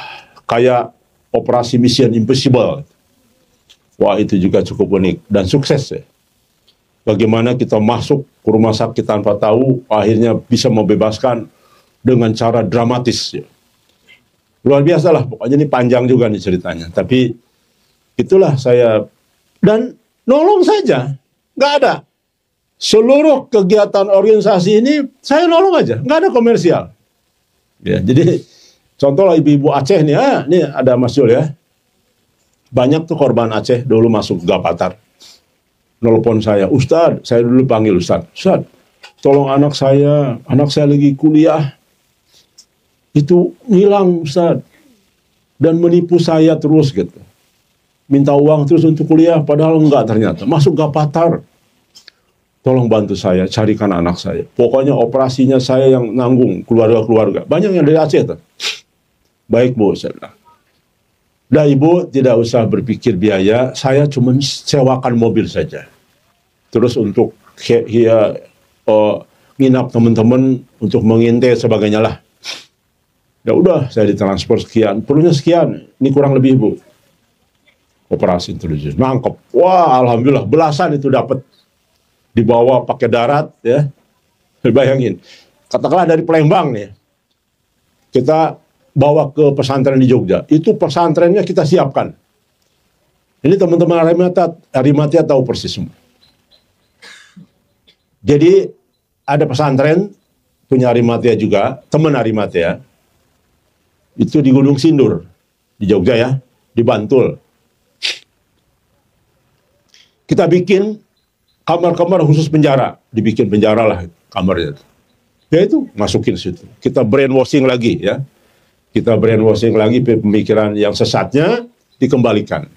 Kayak operasi Mission Impossible. Wah, itu juga cukup unik dan sukses ya. Bagaimana kita masuk ke rumah sakit tanpa tahu, akhirnya bisa membebaskan dengan cara dramatis ya. Luar biasa lah, pokoknya ini panjang juga nih ceritanya. Tapi itulah saya, dan nolong saja, nggak ada. Seluruh kegiatan organisasi ini saya nolong aja, nggak ada komersial. Ya, jadi contohlah ibu-ibu Aceh nih, ini ada Mas Jul ya. Banyak tuh korban Aceh dulu masuk Gapatar. Nelpon saya, Ustadz, saya dulu panggil Ustadz, tolong anak saya lagi kuliah. Itu hilang Ustadz. Dan menipu saya terus gitu. Minta uang terus untuk kuliah, padahal enggak ternyata. Masuk Gapatar. Tolong bantu saya, carikan anak saya. Pokoknya operasinya saya yang nanggung, keluarga-keluarga. Banyak yang dari Aceh tuh. Baik Bu, saya bilang. Dah Ibu tidak usah berpikir biaya, saya cuma sewakan mobil saja. Terus untuk nginap teman-teman, untuk mengintai sebagainya lah. Ya udah, saya ditransfer sekian, perlunya sekian, ini kurang lebih Bu. Operasi intelijen, nangkep. Wah, alhamdulillah, belasan itu dapat. Dibawa pakai darat, ya. Bayangin, katakanlah dari Palembang nih, kita bawa ke pesantren di Jogja. Itu pesantrennya kita siapkan. Ini teman-teman Arimatia tahu persis semua. Jadi ada pesantren punya Arimatia juga, teman Arimatia. Itu di Gunung Sindur, di Jogja ya, di Bantul. Kita bikin kamar-kamar khusus penjara, dibikin penjara lah kamarnya. Ya itu masukin situ. Kita brainwashing lagi ya. Kita brainwashing lagi pemikiran yang sesatnya dikembalikan.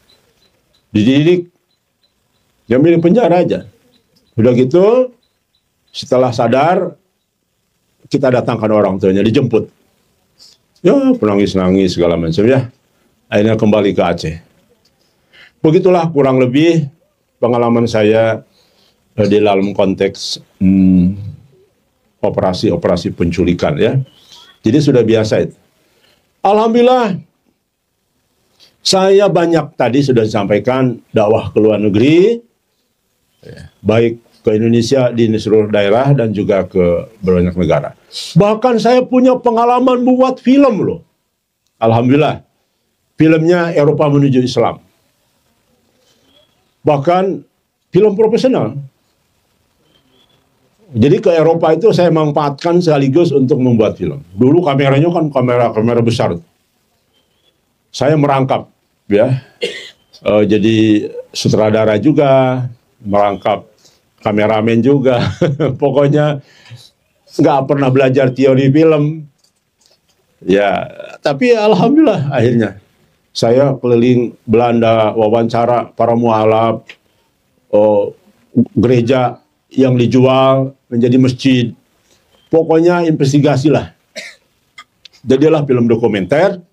Dididik, yang milih penjara aja. Udah gitu, setelah sadar, kita datangkan orang tuanya, dijemput. Ya, penangis-nangis segala macam ya. Akhirnya kembali ke Aceh. Begitulah kurang lebih pengalaman saya di dalam konteks operasi-operasi penculikan ya. Jadi sudah biasa itu. Alhamdulillah, saya banyak tadi sudah disampaikan dakwah ke luar negeri, baik ke Indonesia di seluruh daerah dan juga ke banyak negara. Bahkan saya punya pengalaman membuat film loh. Alhamdulillah, filmnya Eropa menuju Islam. Bahkan film profesional. Jadi ke Eropa itu saya manfaatkan sekaligus untuk membuat film. Dulu kameranya kan kamera besar. Saya merangkap, ya. Jadi sutradara juga, merangkap kameramen juga. Pokoknya nggak pernah belajar teori film. Ya, tapi alhamdulillah akhirnya saya keliling Belanda, wawancara para mualaf, gereja yang dijual menjadi masjid. Pokoknya investigasi lah. Jadilah film dokumenter.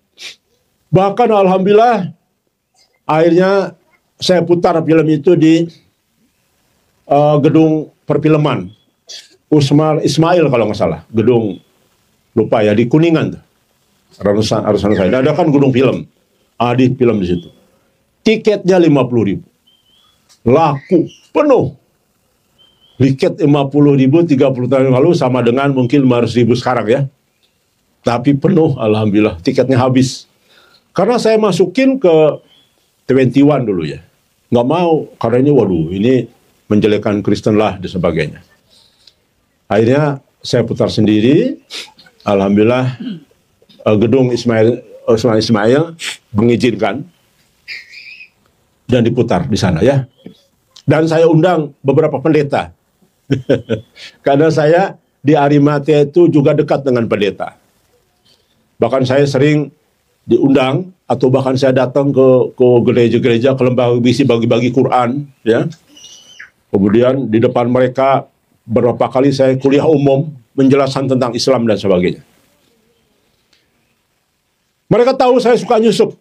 Bahkan alhamdulillah akhirnya saya putar film itu di gedung perfilman Ismail kalau nggak salah. Gedung, lupa ya, di Kuningan. Arusan saya. Ada kan gedung film. Di film di situ. Tiketnya 50.000. Laku, penuh. Tiket 50.000 30 tahun yang lalu sama dengan mungkin 500.000 sekarang ya. Tapi penuh, alhamdulillah. Tiketnya habis. Karena saya masukin ke 21 dulu ya. Nggak mau, karena ini waduh, ini menjelekkan Kristen lah dan sebagainya. Akhirnya saya putar sendiri. Alhamdulillah gedung Ismail mengizinkan dan diputar di sana ya. Dan saya undang beberapa pendeta. Karena saya di Arimatia itu juga dekat dengan pendeta. Bahkan saya sering diundang atau bahkan saya datang ke gereja-gereja, ke lembaga misi bagi-bagi Quran ya. Kemudian di depan mereka beberapa kali saya kuliah umum menjelaskan tentang Islam dan sebagainya. Mereka tahu saya suka nyusup,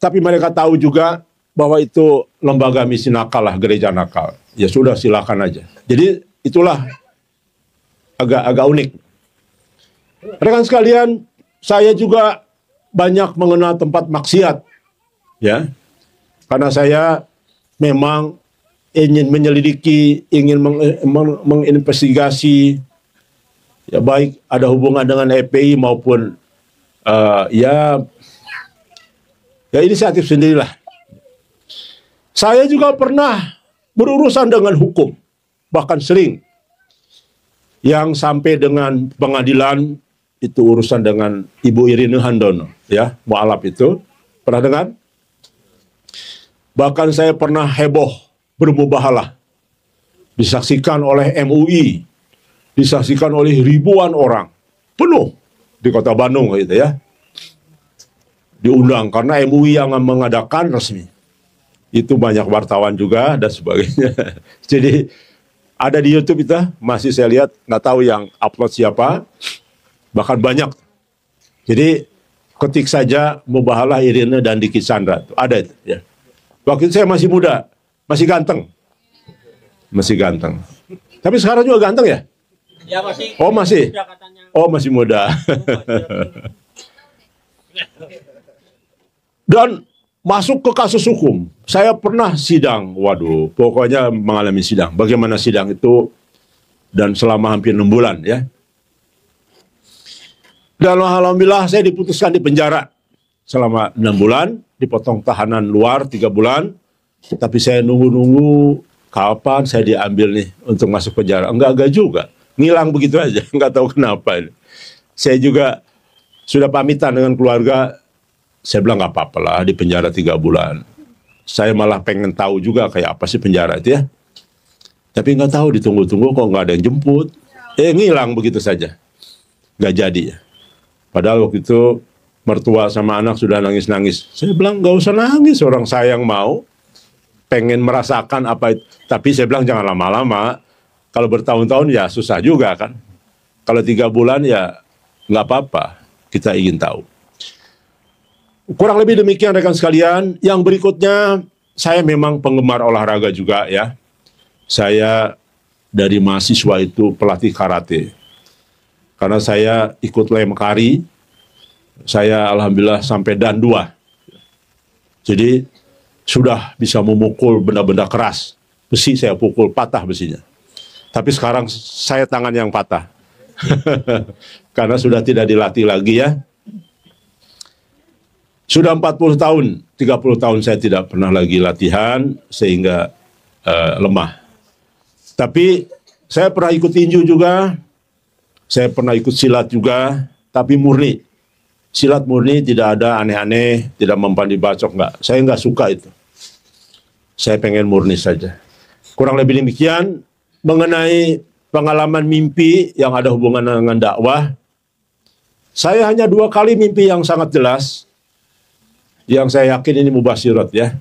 tapi mereka tahu juga bahwa itu lembaga misi nakal lah, gereja nakal. Ya sudah, silakan aja. Jadi itulah agak unik. Rekan sekalian, saya juga banyak mengenal tempat maksiat, ya, karena saya memang ingin menyelidiki, ingin menginvestigasi, ya baik ada hubungan dengan EPI maupun ya inisiatif sendirilah. Saya juga pernah berurusan dengan hukum, bahkan sering, yang sampai dengan pengadilan. Itu urusan dengan Ibu Irene Handono, ya, mualaf itu. Pernah dengar? Bahkan saya pernah heboh bermubahalah. Disaksikan oleh MUI, disaksikan oleh ribuan orang. Penuh di kota Bandung gitu ya. Diundang karena MUI yang mengadakan resmi. Itu banyak wartawan juga dan sebagainya. Jadi ada di YouTube itu, masih saya lihat, nggak tahu yang upload siapa. Bahkan banyak. Jadi ketik saja mubahalah Irene dan Diki Chandra. Ada itu ya. Waktu itu saya masih muda, masih ganteng. Masih ganteng. Tapi sekarang juga ganteng ya? Ya masih. Oh masih? Oh masih muda. Dan masuk ke kasus hukum. Saya pernah sidang. Waduh, pokoknya mengalami sidang. Bagaimana sidang itu? Dan selama hampir 6 bulan ya. Dan alhamdulillah saya diputuskan di penjara selama 6 bulan, dipotong tahanan luar 3 bulan, tapi saya nunggu-nunggu kapan saya diambil nih untuk masuk penjara. Enggak juga, ngilang begitu aja, enggak tahu kenapa ini. Saya juga sudah pamitan dengan keluarga, saya bilang nggak apa-apa lah di penjara 3 bulan. Saya malah pengen tahu juga kayak apa sih penjara itu ya. Tapi nggak tahu, ditunggu-tunggu kok nggak ada yang jemput. Ngilang begitu saja, nggak jadi ya. Padahal waktu itu mertua sama anak sudah nangis-nangis. Saya bilang nggak usah nangis, orang sayang mau, pengen merasakan apa itu. Tapi saya bilang jangan lama-lama. Kalau bertahun-tahun ya susah juga kan. Kalau 3 bulan ya nggak apa-apa. Kita ingin tahu. Kurang lebih demikian rekan sekalian. Yang berikutnya, saya memang penggemar olahraga juga ya. Saya dari mahasiswa itu pelatih karate. Karena saya ikut lem kari, saya alhamdulillah sampai dan 2. Jadi sudah bisa memukul benda-benda keras. Besi saya pukul, patah besinya. Tapi sekarang saya tangan yang patah. Karena sudah tidak dilatih lagi ya. Sudah 40 tahun, 30 tahun saya tidak pernah lagi latihan, sehingga lemah. Tapi saya pernah ikut tinju juga. Saya pernah ikut silat juga, tapi murni. Silat murni, tidak ada aneh-aneh, tidak mempan dibacok, enggak. Saya enggak suka itu. Saya pengen murni saja. Kurang lebih demikian, mengenai pengalaman mimpi yang ada hubungan dengan dakwah, saya hanya 2 kali mimpi yang sangat jelas, yang saya yakin ini mubasyirat ya.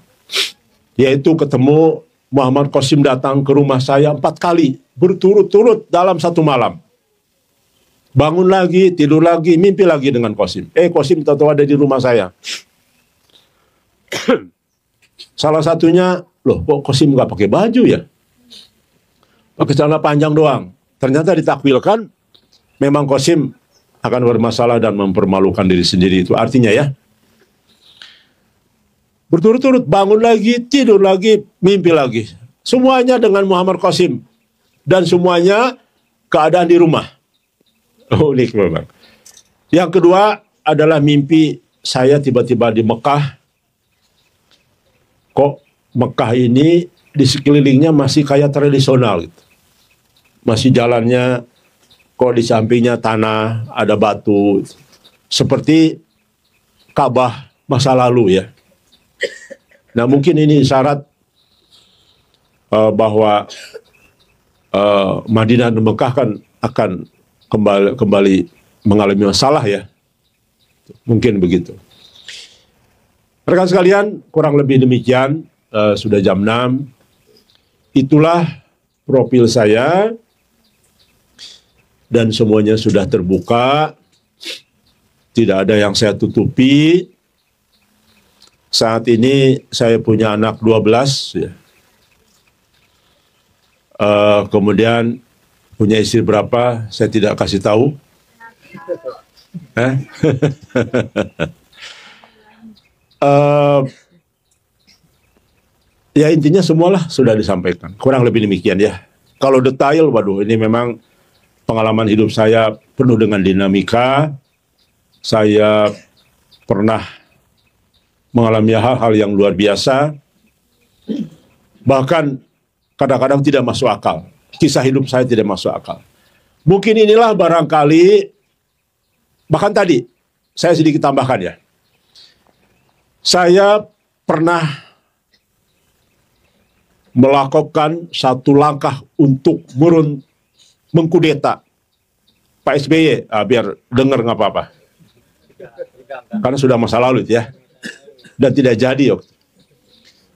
Yaitu ketemu Muhammad Qasim datang ke rumah saya 4 kali, berturut-turut dalam 1 malam. Bangun lagi, tidur lagi, mimpi lagi dengan Qasim. Qasim tahu-tahu ada di rumah saya. Salah satunya, loh kok Qasim nggak pakai baju ya? Pakai celana panjang doang. Ternyata ditakwilkan, memang Qasim akan bermasalah dan mempermalukan diri sendiri. Itu artinya ya. Berturut-turut bangun lagi, tidur lagi, mimpi lagi. Semuanya dengan Muhammad Qasim. Dan semuanya keadaan di rumah. Unik memang. Yang kedua adalah mimpi saya tiba-tiba di Mekah. Kok Mekah ini di sekelilingnya masih kayak tradisional gitu. Masih jalannya kok di sampingnya tanah, ada batu. Seperti Ka'bah masa lalu ya. Nah mungkin ini isyarat bahwa Madinah dan Mekah kan akan kembali mengalami masalah ya. Mungkin begitu. Rekan sekalian, kurang lebih demikian, sudah jam 6. Itulah profil saya dan semuanya sudah terbuka. Tidak ada yang saya tutupi. Saat ini saya punya anak 12, ya. Kemudian punya istri berapa, saya tidak kasih tahu. Ya intinya semualah sudah disampaikan, kurang lebih demikian ya. Kalau detail, waduh, ini memang pengalaman hidup saya penuh dengan dinamika. Saya pernah mengalami hal-hal yang luar biasa, bahkan kadang-kadang tidak masuk akal. Kisah hidup saya tidak masuk akal. Mungkin inilah barangkali, bahkan tadi, saya sedikit tambahkan ya. Saya pernah melakukan satu langkah untuk mengkudeta Pak SBY, biar dengar nggak apa-apa. Karena sudah masa lalu ya. Dan tidak jadi.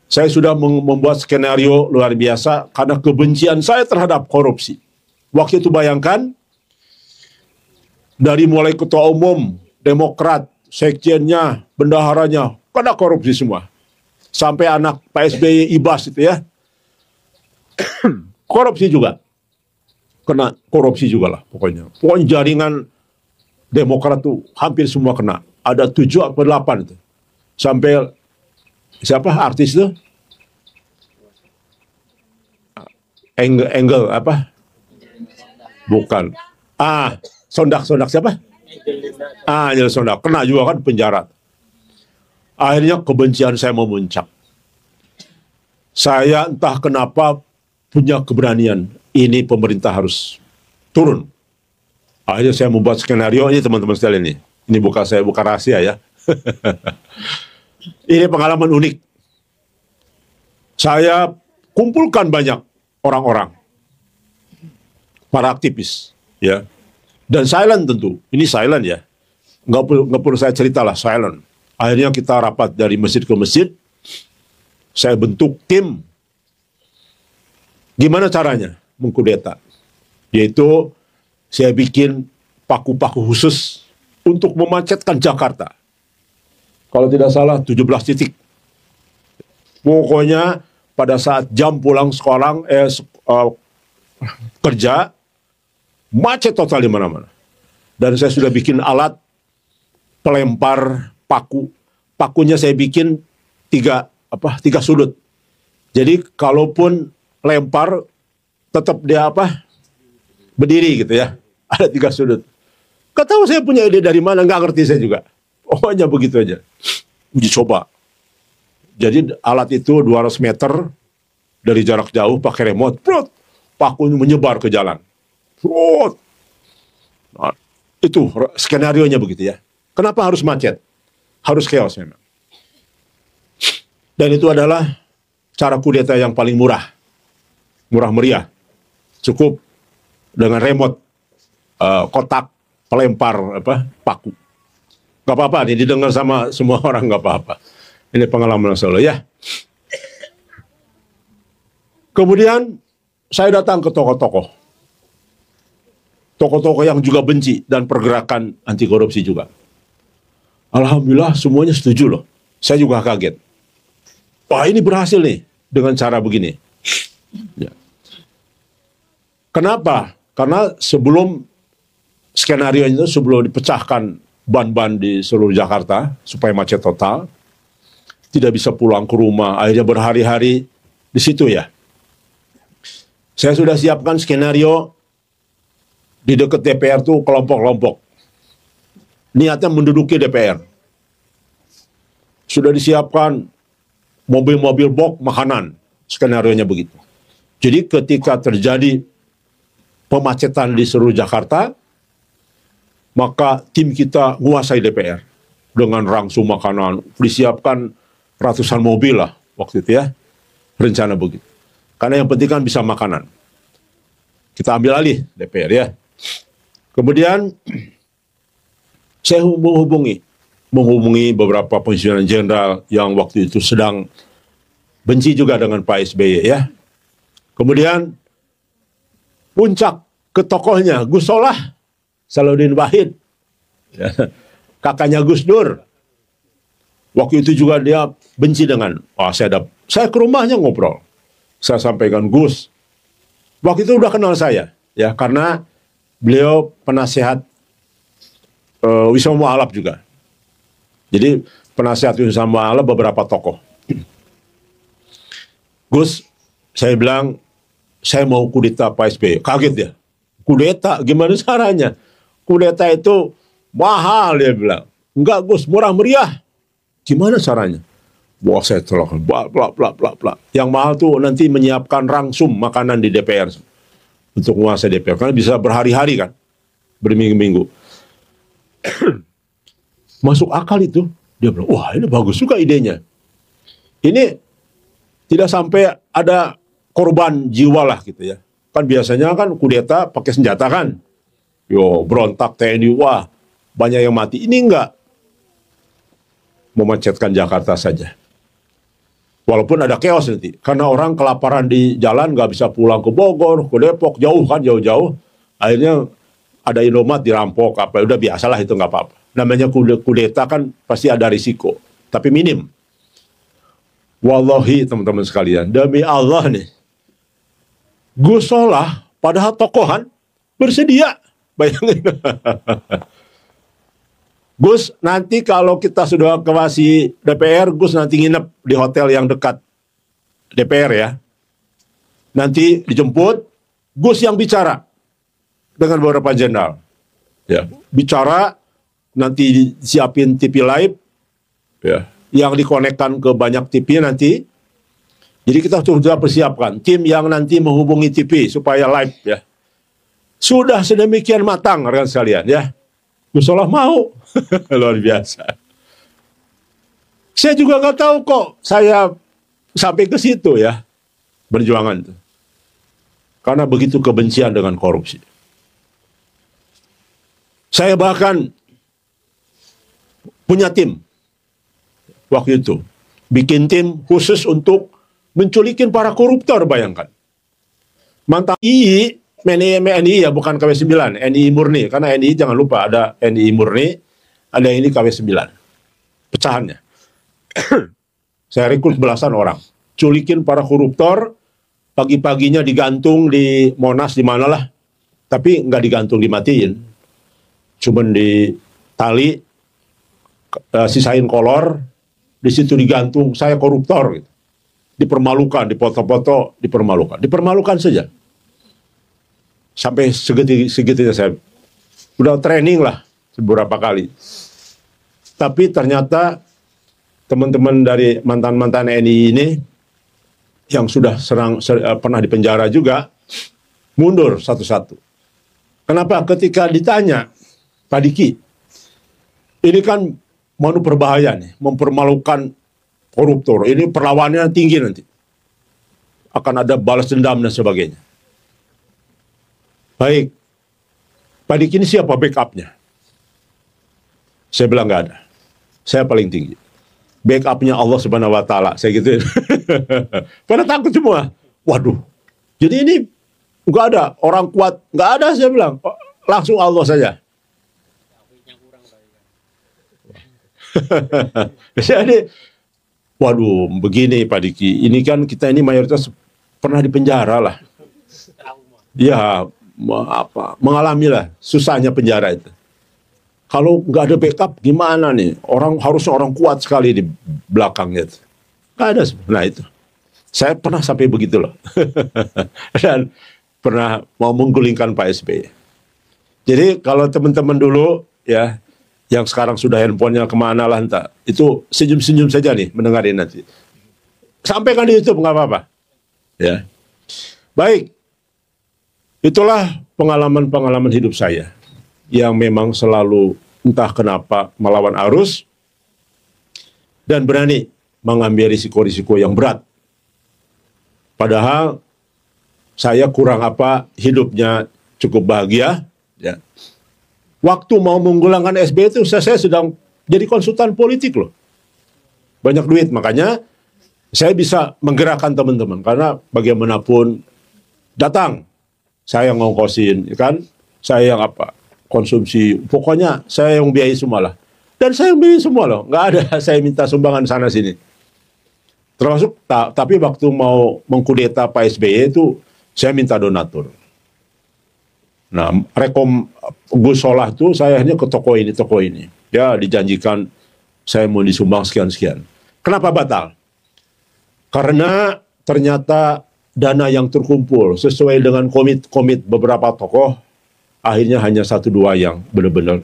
Saya sudah membuat skenario luar biasa karena kebencian saya terhadap korupsi. Waktu itu bayangkan, dari mulai ketua umum, Demokrat, sekjennya, bendaharanya, kena korupsi semua. Sampai anak Pak SBY Ibas itu ya, korupsi juga. Kena korupsi juga lah pokoknya. Pokoknya jaringan Demokrat tuh hampir semua kena. Ada 7 atau 8 itu. Sampai siapa artis itu? Angle apa? Bukan. Sondak siapa? Angel Sondak. Kena juga kan penjara. Akhirnya kebencian saya memuncak. Saya entah kenapa punya keberanian. Ini pemerintah harus turun. Akhirnya saya membuat skenario ini, teman-teman sekalian ini. Ini bukan rahasia ya. Ini pengalaman unik. Saya kumpulkan banyak orang-orang, para aktivis, ya, dan silent tentu. Ini silent ya, nggak perlu saya cerita lah, silent. Akhirnya kita rapat dari masjid ke masjid. Saya bentuk tim. Gimana caranya mengkudeta? Yaitu saya bikin paku-paku khusus untuk memacetkan Jakarta. Kalau tidak salah 17 titik. Pokoknya pada saat jam pulang sekolah, kerja, macet total di mana-mana. Dan saya sudah bikin alat pelempar paku. Pakunya saya bikin tiga sudut. Jadi kalaupun lempar, tetap dia berdiri gitu ya. Ada 3 sudut. Gak tahu saya punya ide dari mana, nggak ngerti saya juga. Pokoknya begitu aja. Uji coba. Jadi alat itu 200 meter dari jarak jauh pakai remote. Pakunya menyebar ke jalan. Nah, itu skenario-nya begitu ya. Kenapa harus macet? Harus chaos memang. Dan itu adalah cara kudeta yang paling murah. Murah meriah. Cukup dengan remote, kotak pelempar paku. Gak apa-apa, ini didengar sama semua orang, gak apa-apa. Ini pengalaman Solo ya. Kemudian saya datang ke tokoh-tokoh. Tokoh-tokoh yang juga benci dan pergerakan anti korupsi juga. Alhamdulillah semuanya setuju loh. Saya juga kaget. Wah, ini berhasil nih dengan cara begini. Ya. Kenapa? Karena sebelum skenario itu, sebelum dipecahkan ban-ban di seluruh Jakarta supaya macet total, tidak bisa pulang ke rumah, akhirnya berhari-hari di situ ya. Saya sudah siapkan skenario di dekat DPR tuh kelompok-kelompok. Niatnya menduduki DPR. Sudah disiapkan mobil-mobil box makanan, skenario-nya begitu. Jadi ketika terjadi pemacetan di seluruh Jakarta, maka tim kita menguasai DPR dengan rangsum makanan, disiapkan ratusan mobil lah waktu itu ya, rencana begitu. Karena yang penting kan bisa makanan. Kita ambil alih DPR ya. Kemudian saya menghubungi beberapa pensiunan jenderal yang waktu itu sedang benci juga dengan Pak SBY ya. Kemudian puncak ke tokohnya Gus Solah Salahuddin Wahid, ya, kakaknya Gus Dur. Waktu itu juga dia benci dengan, saya ke rumahnya ngobrol. Saya sampaikan, Gus, waktu itu udah kenal saya, ya, karena beliau penasihat Wisma Mu'alaf juga. Jadi penasihat Wisma Mu'alaf beberapa tokoh. Gus, saya bilang, saya mau kudeta Pak SBY. Kaget dia. Kudeta, gimana caranya? Kudeta itu mahal, dia bilang. Enggak, Gus, murah meriah. Gimana caranya? Wah, saya telah bla. Yang mahal tuh nanti menyiapkan rangsum makanan di DPR untuk menguasai DPR. Karena bisa berhari-hari kan, berminggu-minggu. Masuk akal itu. Dia bilang, wah ini bagus juga idenya. Ini tidak sampai ada korban jiwa lah gitu ya. Kan biasanya kan kudeta pakai senjata kan. Berontak TNI, wah banyak yang mati. Ini enggak. Memacetkan Jakarta saja. Walaupun ada chaos nanti. Karena orang kelaparan di jalan nggak bisa pulang ke Bogor, ke Depok, jauh kan, jauh-jauh. Akhirnya ada Indomaret dirampok, apa udah biasalah itu nggak apa-apa. Namanya kudeta kan pasti ada risiko. Tapi minim. Wallahi teman-teman sekalian, demi Allah nih. Gus Solah, padahal tokohan, bersedia. Bayangin. Gus, nanti kalau kita sudah kewasi DPR, Gus nanti nginep di hotel yang dekat DPR ya. Nanti dijemput, Gus yang bicara dengan beberapa jenderal. Ya, bicara, nanti siapin TV live, ya, yang dikonekkan ke banyak TV nanti. Jadi kita sudah persiapkan tim yang nanti menghubungi TV supaya live ya. Sudah sedemikian matang rekan sekalian ya. Gus Solah mau. Luar biasa. Saya juga nggak tahu kok saya sampai ke situ ya. Perjuangan itu. Karena begitu kebencian dengan korupsi. Saya bahkan punya tim. Waktu itu. Bikin tim khusus untuk menculikin para koruptor, bayangkan. Mantan NI ya, bukan KW9, NI murni. Karena NI jangan lupa ada NI murni, ada ini KW9. Pecahannya. Saya rekrut belasan orang. Culikin para koruptor, pagi-paginya digantung di Monas di manalah. Tapi nggak digantung, dimatiin. Cuman di tali, sisain kolor, di situ digantung, saya koruptor. Gitu. Dipermalukan, dipoto-foto, dipermalukan saja. Sampai segitunya saya udah training lah beberapa kali. Tapi ternyata teman-teman dari mantan-mantan NI ini yang sudah pernah dipenjara juga mundur satu-satu. Kenapa? Ketika ditanya, Pak Diki, ini kan berbahaya nih, mempermalukan koruptor. Ini perlawannya tinggi nanti. Akan ada balas dendam dan sebagainya. Baik, Pak Diki ini siapa backupnya? Saya bilang nggak ada. Saya paling tinggi. Backupnya Allah Subhanahu Wa Taala. Saya gituin. Pada takut semua. Waduh. Jadi ini nggak ada orang kuat, nggak ada, saya bilang. Langsung Allah saja. Jadi, waduh, begini Pak Diki. Ini kan kita ini mayoritas pernah dipenjara lah. Ya. Mengalami lah susahnya penjara itu. Kalau nggak ada backup gimana nih? Harusnya orang kuat sekali di belakangnya. Nggak ada. Nah itu. Saya pernah sampai begitu loh. Dan pernah mau menggulingkan Pak SBY. Jadi kalau teman-teman dulu ya, yang sekarang sudah handphonenya kemana lah entah, itu senyum-senyum saja nih mendengarin nanti. Sampaikan di YouTube nggak apa-apa. Ya. Baik. Itulah pengalaman-pengalaman hidup saya yang memang selalu entah kenapa melawan arus dan berani mengambil risiko-risiko yang berat. Padahal saya kurang hidupnya cukup bahagia. Ya. Waktu mau menggulangkan SBY itu saya sedang jadi konsultan politik loh. Banyak duit, makanya saya bisa menggerakkan teman-teman. Karena bagaimanapun datang. Saya yang ngongkosin, kan? Saya yang konsumsi. Pokoknya saya yang biayai semua lah. Dan saya beli semua loh, nggak ada saya minta sumbangan sana sini. Termasuk tapi waktu mau mengkudeta Pak SBY itu saya minta donatur. Nah, Gus Solah itu saya hanya ke toko ini. Ya, dijanjikan saya mau disumbang sekian-sekian. Kenapa batal? Karena ternyata dana yang terkumpul sesuai dengan komit beberapa tokoh, akhirnya hanya 1-2 yang benar-benar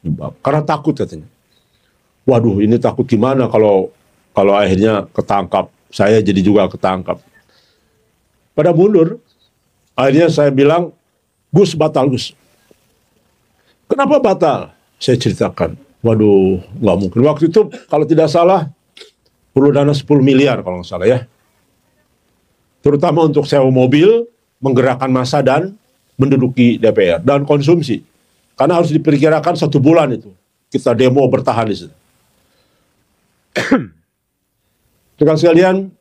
nyumbang. Karena takut katanya. Waduh, ini takut gimana kalau akhirnya ketangkap. Saya jadi juga ketangkap. Pada mundur, akhirnya saya bilang, Gus, batal, Gus. Kenapa batal? Saya ceritakan. Waduh, nggak mungkin. Waktu itu, kalau tidak salah, perlu dana 10 miliar kalau nggak salah ya. Terutama untuk sewa mobil, menggerakkan massa dan menduduki DPR. Dan konsumsi. Karena harus diperkirakan 1 bulan itu. Kita demo bertahan di situ. Rekan sekalian,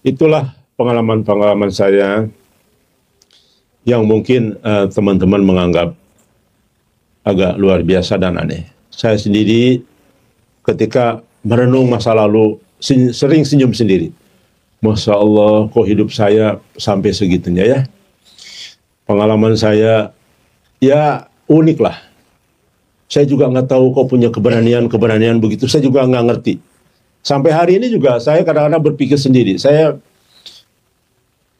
itulah pengalaman-pengalaman saya yang mungkin teman-teman menganggap agak luar biasa dan aneh. Saya sendiri ketika merenung masa lalu sering senyum sendiri. Masya Allah, kok hidup saya sampai segitunya ya. Pengalaman saya ya unik lah. Saya juga nggak tahu kok punya keberanian begitu. Saya juga nggak ngerti. Sampai hari ini juga saya kadang-kadang berpikir sendiri. Saya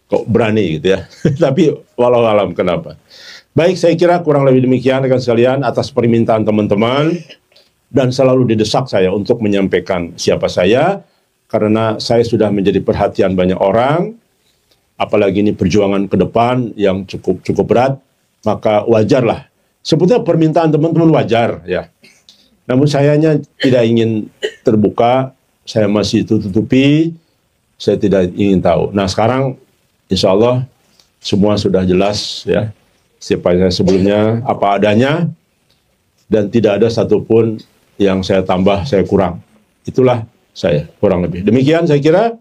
kok berani gitu ya. Tapi walau alam kenapa. Baik, saya kira kurang lebih demikian rekan sekalian atas permintaan teman-teman. Dan selalu didesak saya untuk menyampaikan siapa saya. Karena saya sudah menjadi perhatian banyak orang. Apalagi ini perjuangan ke depan yang cukup berat. Maka wajarlah. Sebetulnya permintaan teman-teman wajar ya. Namun sayanya tidak ingin terbuka, saya masih tutupi, saya tidak ingin tahu. Nah sekarang insya Allah semua sudah jelas ya. Siapa saya sebelumnya, apa adanya, dan tidak ada satupun yang saya tambah, saya kurang. Itulah saya kurang lebih. Demikian saya kira.